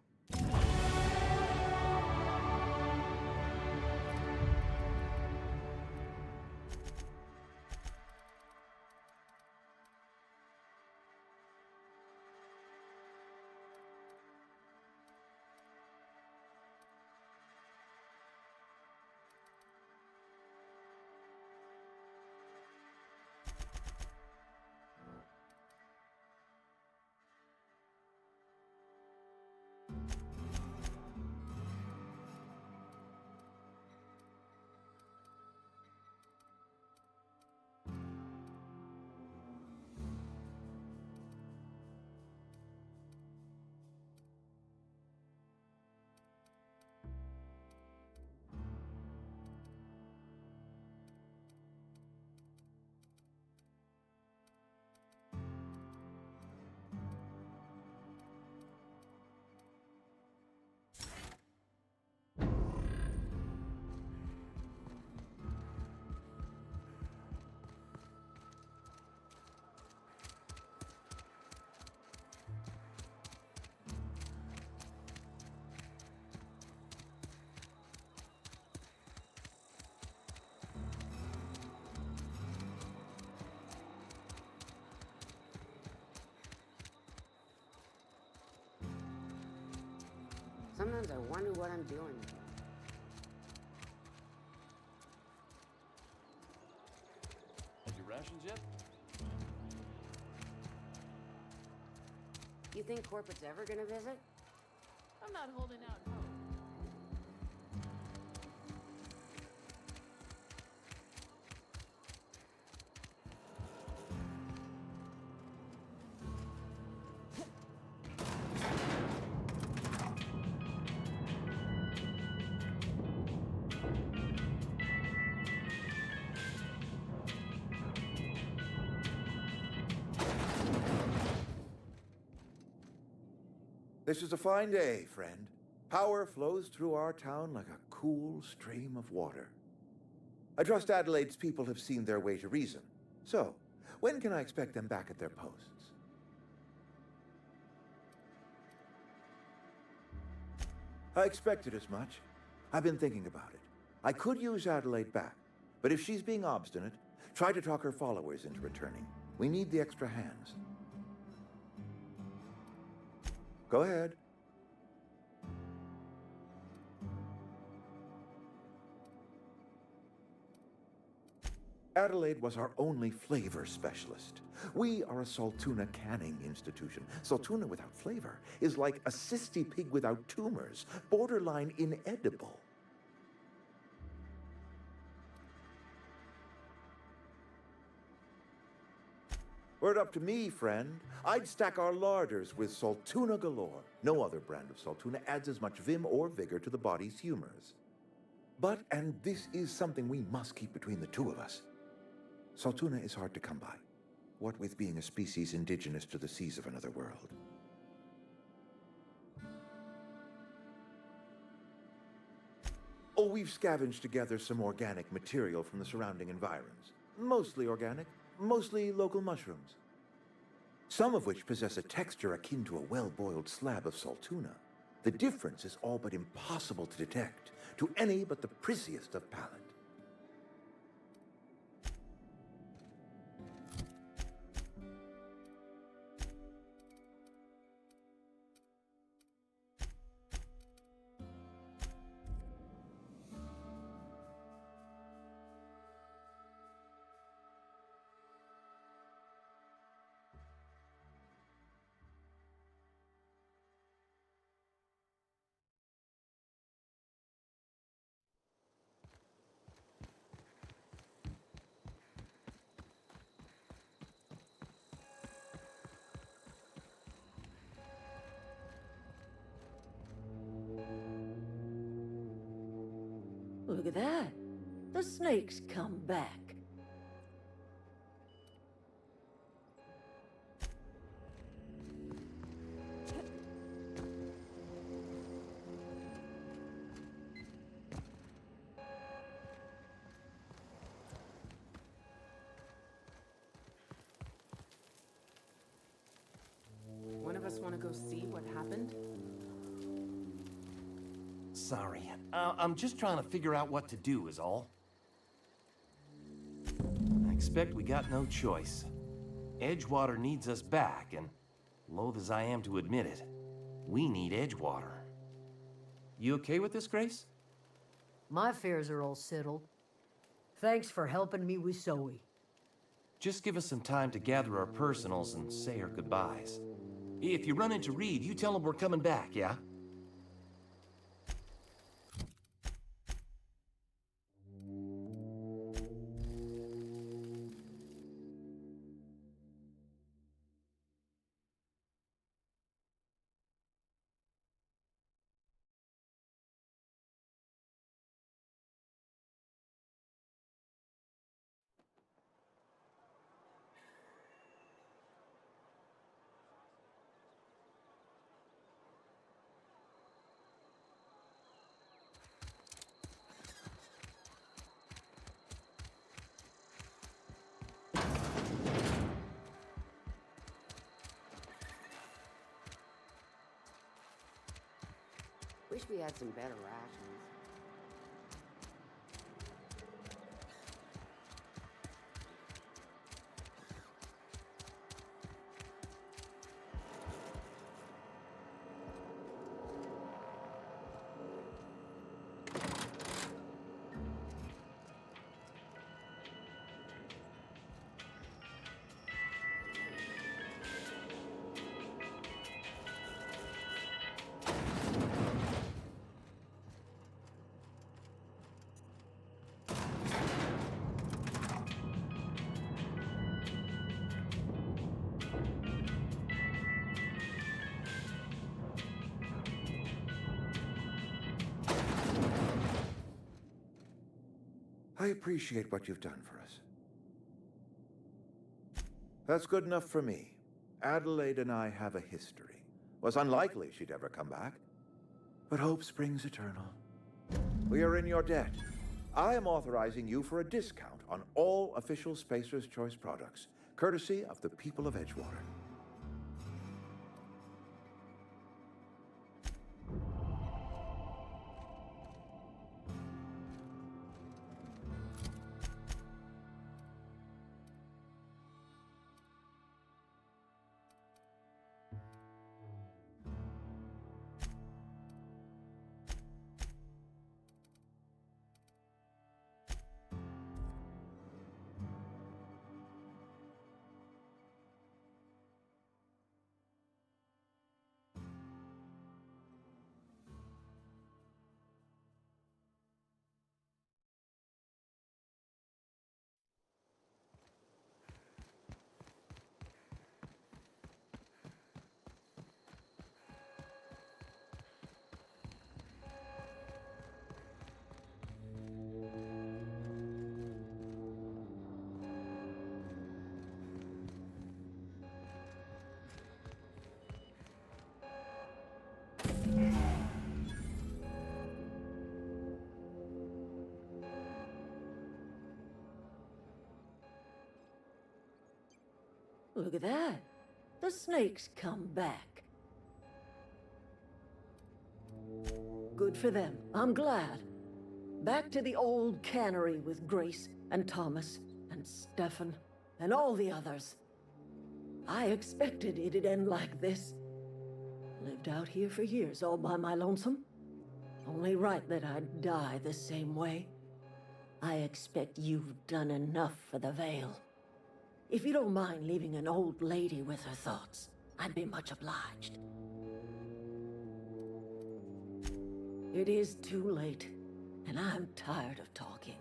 S9: Sometimes I wonder what I'm doing.
S4: Had your rations yet?
S9: You think corporate's ever gonna visit?
S19: I'm not holding out hope.
S11: This is a fine day, friend. Power flows through our town like a cool stream of water. I trust Adelaide's people have seen their way to reason. So, when can I expect them back at their posts? I expected as much. I've been thinking about it. I could use Adelaide back, but if she's being obstinate, try to talk her followers into returning. We need the extra hands. Go ahead. Adelaide was our only flavor specialist. We are a Saltuna canning institution. Saltuna without flavor is like a cysty pig without tumors, borderline inedible. Were it up to me, friend, I'd stack our larders with Saltuna galore. No other brand of Saltuna adds as much vim or vigor to the body's humors. But, and this is something we must keep between the two of us, Saltuna is hard to come by, what with being a species indigenous to the seas of another world. Oh, we've scavenged together some organic material from the surrounding environs. Mostly organic, mostly local mushrooms. Some of which possess a texture akin to a well-boiled slab of Saltuna. The difference is all but impossible to detect to any but the prissiest of palate.
S6: Look at that. The snake's come back.
S20: One of us want to go see what happened?
S18: Sorry. I'm just trying to figure out what to do is all. I expect we got no choice. Edgewater needs us back, and loath as I am to admit it, we need Edgewater. You okay with this, Grace?
S15: My affairs are all settled. Thanks for helping me with Zoe.
S18: Just give us some time to gather our personals and say our goodbyes. If you run into Reed, you tell him we're coming back, yeah?
S9: Wish we had some better rations.
S11: I appreciate what you've done for us. That's good enough for me. Adelaide and I have a history. Was unlikely she'd ever come back. But hope springs eternal. We are in your debt. I am authorizing you for a discount on all official Spacer's Choice products, courtesy of the people of Edgewater.
S6: Look at that. The snake's come back. Good for them. I'm glad. Back to the old cannery with Grace and Thomas and Stefan and all the others. I expected it'd end like this. Lived out here for years all by my lonesome. Only right that I'd die the same way. I expect you've done enough for the Vale. If you don't mind leaving an old lady with her thoughts, I'd be much obliged. It is too late, and I'm tired of talking.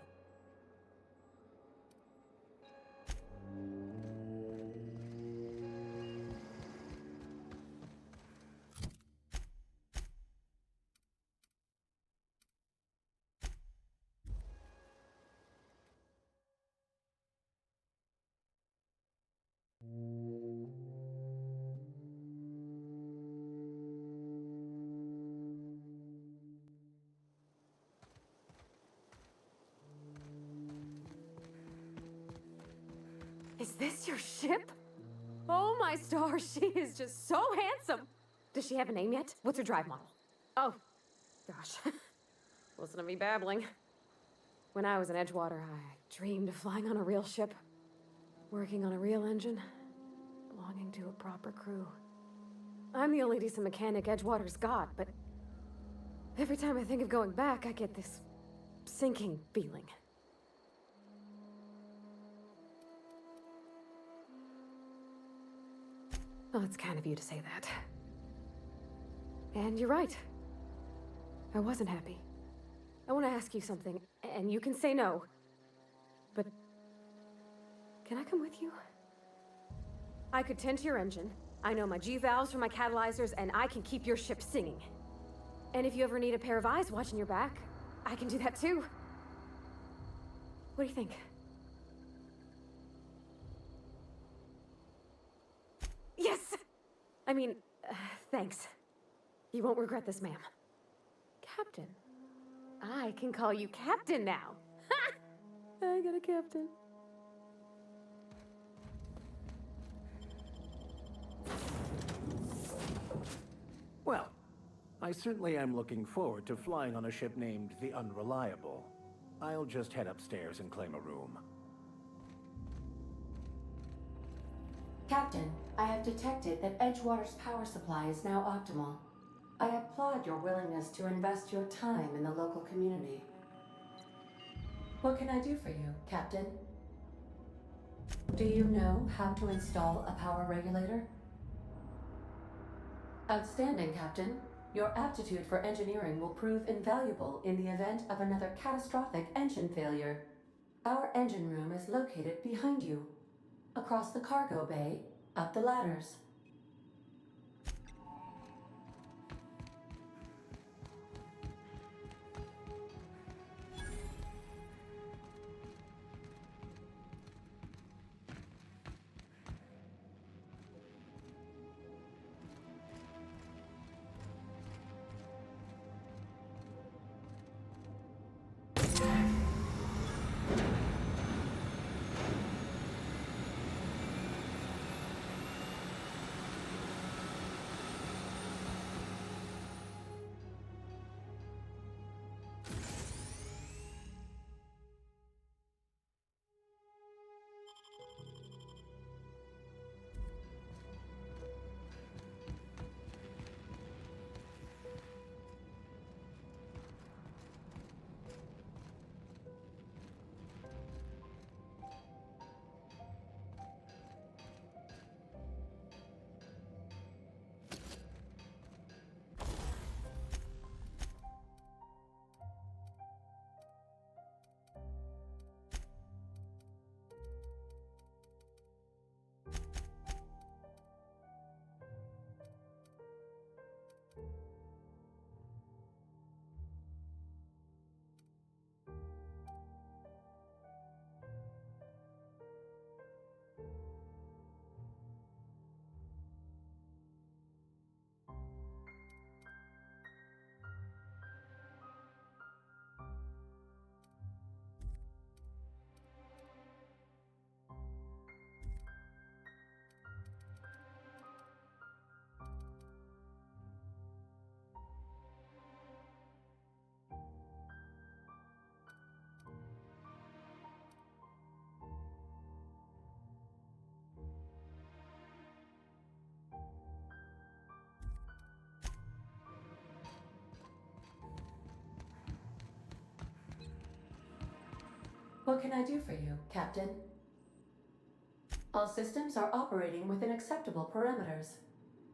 S12: Is this your ship? Oh my stars, she is just so handsome. Does she have a name yet? What's her drive model? Oh, gosh. Listen to me babbling. When I was in Edgewater, I dreamed of flying on a real ship, working on a real engine, belonging to a proper crew. I'm the only decent mechanic Edgewater's got, but every time I think of going back, I get this sinking feeling. Well, it's kind of you to say that. And you're right. I wasn't happy. I want to ask you something, and you can say no. But can I come with you? I could tend to your engine. I know my G-valves for my catalyzers, and I can keep your ship singing. And if you ever need a pair of eyes watching your back, I can do that too. What do you think? Yes! I mean, thanks. You won't regret this, ma'am. Captain. I can call you Captain now. Ha! I got a captain.
S14: Well, I certainly am looking forward to flying on a ship named the Unreliable. I'll just head upstairs and claim a room.
S7: Captain, I have detected that Edgewater's power supply is now optimal. I applaud your willingness to invest your time in the local community. What can I do for you, Captain? Do you know how to install a power regulator? Outstanding, Captain. Your aptitude for engineering will prove invaluable in the event of another catastrophic engine failure. Our engine room is located behind you. Across the cargo bay, up the ladders. What can I do for you, Captain? All systems are operating within acceptable parameters.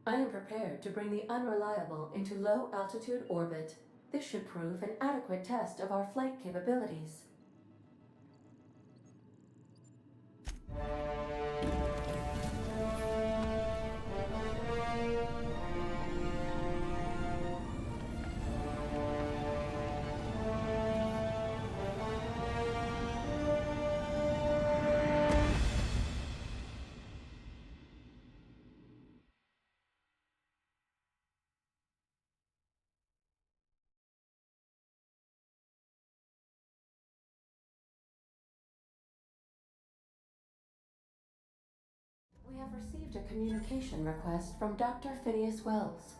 S7: I am prepared to bring the Unreliable into low-altitude orbit. This should prove an adequate test of our flight capabilities. We have received a communication request from Dr. Phineas Wells.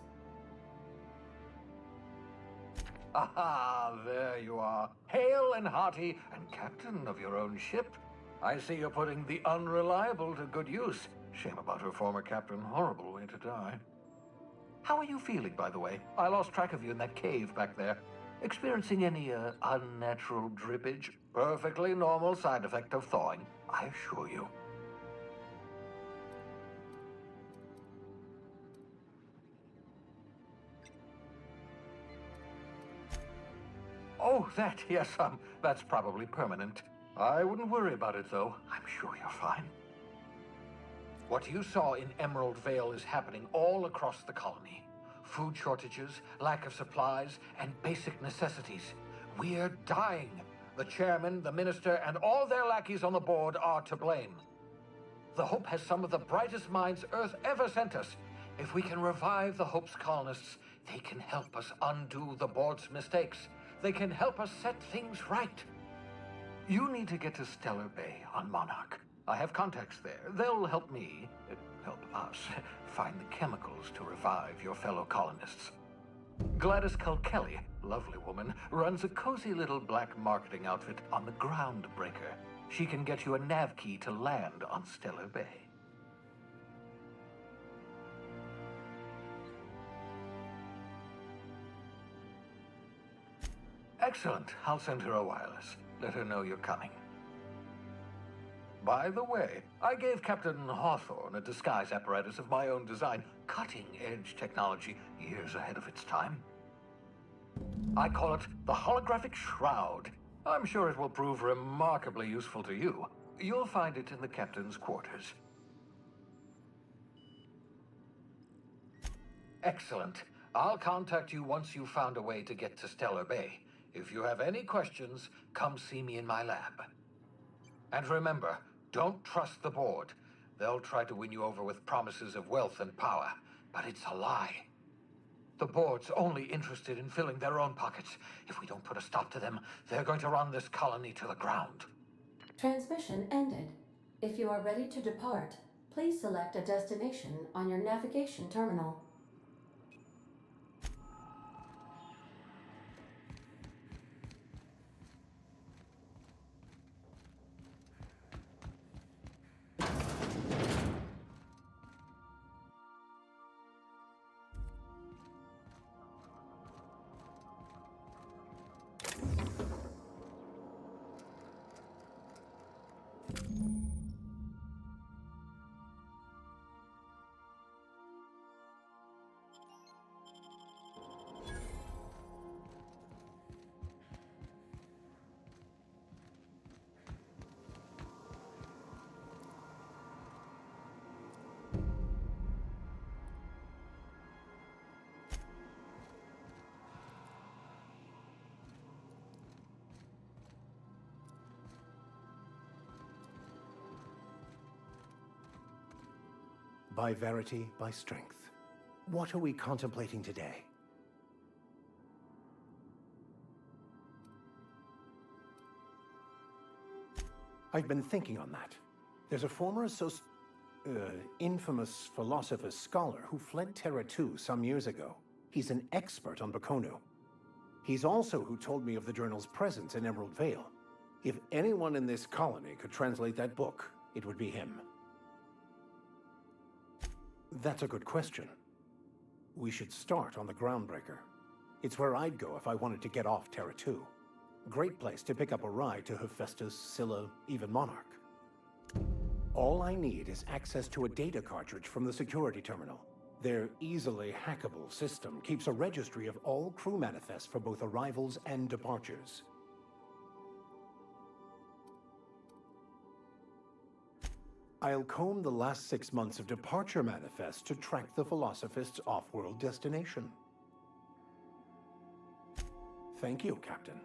S2: Aha, there you are. Hale and hearty, and captain of your own ship. I see you're putting the Unreliable to good use. Shame about her former captain. Horrible way to die. How are you feeling, by the way? I lost track of you in that cave back there. Experiencing any, unnatural drippage? Perfectly normal side effect of thawing, I assure you. Oh, yes, that's probably permanent. I wouldn't worry about it, though. I'm sure you're fine. What you saw in Emerald Vale is happening all across the colony. Food shortages, lack of supplies, and basic necessities. We're dying. The chairman, the minister, and all their lackeys on the board are to blame. The Hope has some of the brightest minds Earth ever sent us. If we can revive the Hope's colonists, they can help us undo the board's mistakes. They can help us set things right. You need to get to Stellar Bay on Monarch. I have contacts there. They'll help me, help us, find the chemicals to revive your fellow colonists. Gladys Culkelly, lovely woman, runs a cozy little black marketing outfit on the Groundbreaker. She can get you a nav key to land on Stellar Bay. Excellent. I'll send her a wireless. Let her know you're coming. By the way, I gave Captain Hawthorne a disguise apparatus of my own design, cutting-edge technology, years ahead of its time. I call it the Holographic Shroud. I'm sure it will prove remarkably useful to you. You'll find it in the captain's quarters. Excellent. I'll contact you once you've found a way to get to Stellar Bay. If you have any questions, come see me in my lab. And remember, don't trust the board. They'll try to win you over with promises of wealth and power, but it's a lie. The board's only interested in filling their own pockets. If we don't put a stop to them, they're going to run this colony to the ground.
S7: Transmission ended. If you are ready to depart, please select a destination on your navigation terminal.
S14: By verity, by strength. What are we contemplating today? I've been thinking on that. There's a former infamous philosopher scholar who fled Terra 2 some years ago. He's an expert on Bakonu. He's also who told me of the journal's presence in Emerald Vale. If anyone in this colony could translate that book, it would be him. That's a good question. We should start on the Groundbreaker. It's where I'd go if I wanted to get off Terra 2. Great place to pick up a ride to Hephaestus, Scylla, even Monarch. All I need is access to a data cartridge from the security terminal. Their easily hackable system keeps a registry of all crew manifests for both arrivals and departures. I'll comb the last 6 months of departure manifests to track the Philosophist's off-world destination. Thank you, Captain.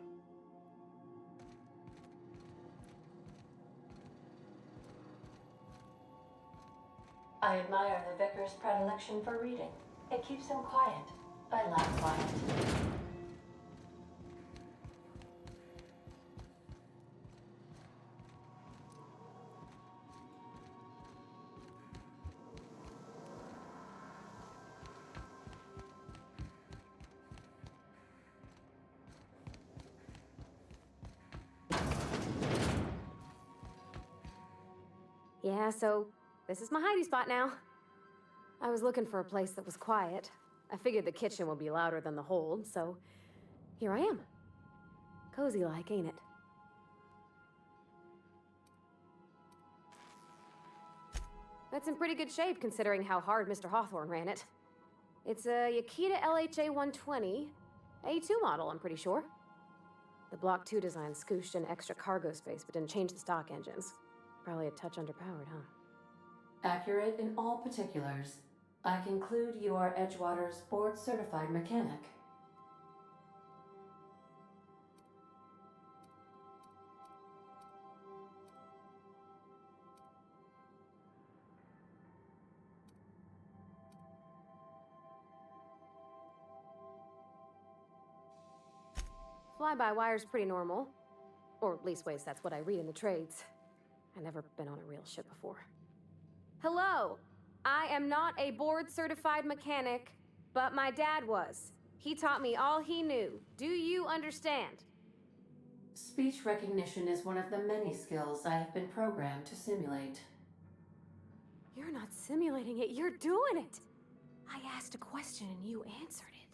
S7: I admire the Vicar's predilection for reading. It keeps him quiet. I like quiet.
S12: Yeah, so this is my hidey spot now. I was looking for a place that was quiet. I figured the kitchen would be louder than the hold, so here I am. Cozy like, ain't it? That's in pretty good shape considering how hard Mr. Hawthorne ran it. It's a Yakita LHA 120, A2 model, I'm pretty sure. The Block 2 design scooshed in extra cargo space but didn't change the stock engines. Probably a touch underpowered, huh?
S7: Accurate in all particulars. I conclude you are Edgewater's board-certified mechanic.
S12: Fly-by-wire's pretty normal. Or leastways, that's what I read in the trades. I've never been on a real ship before. Hello! I am not a board-certified mechanic, but my dad was. He taught me all he knew. Do you understand?
S7: Speech recognition is one of the many skills I have been programmed to simulate.
S12: You're not simulating it, you're doing it! I asked a question and you answered it.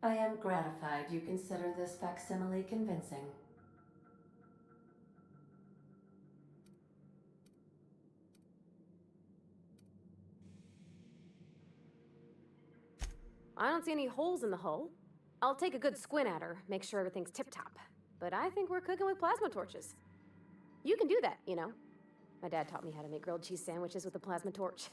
S7: I am gratified you consider this facsimile convincing.
S12: I don't see any holes in the hull. I'll take a good squint at her, make sure everything's tip-top. But I think we're cooking with plasma torches. You can do that, you know. My dad taught me how to make grilled cheese sandwiches with a plasma torch.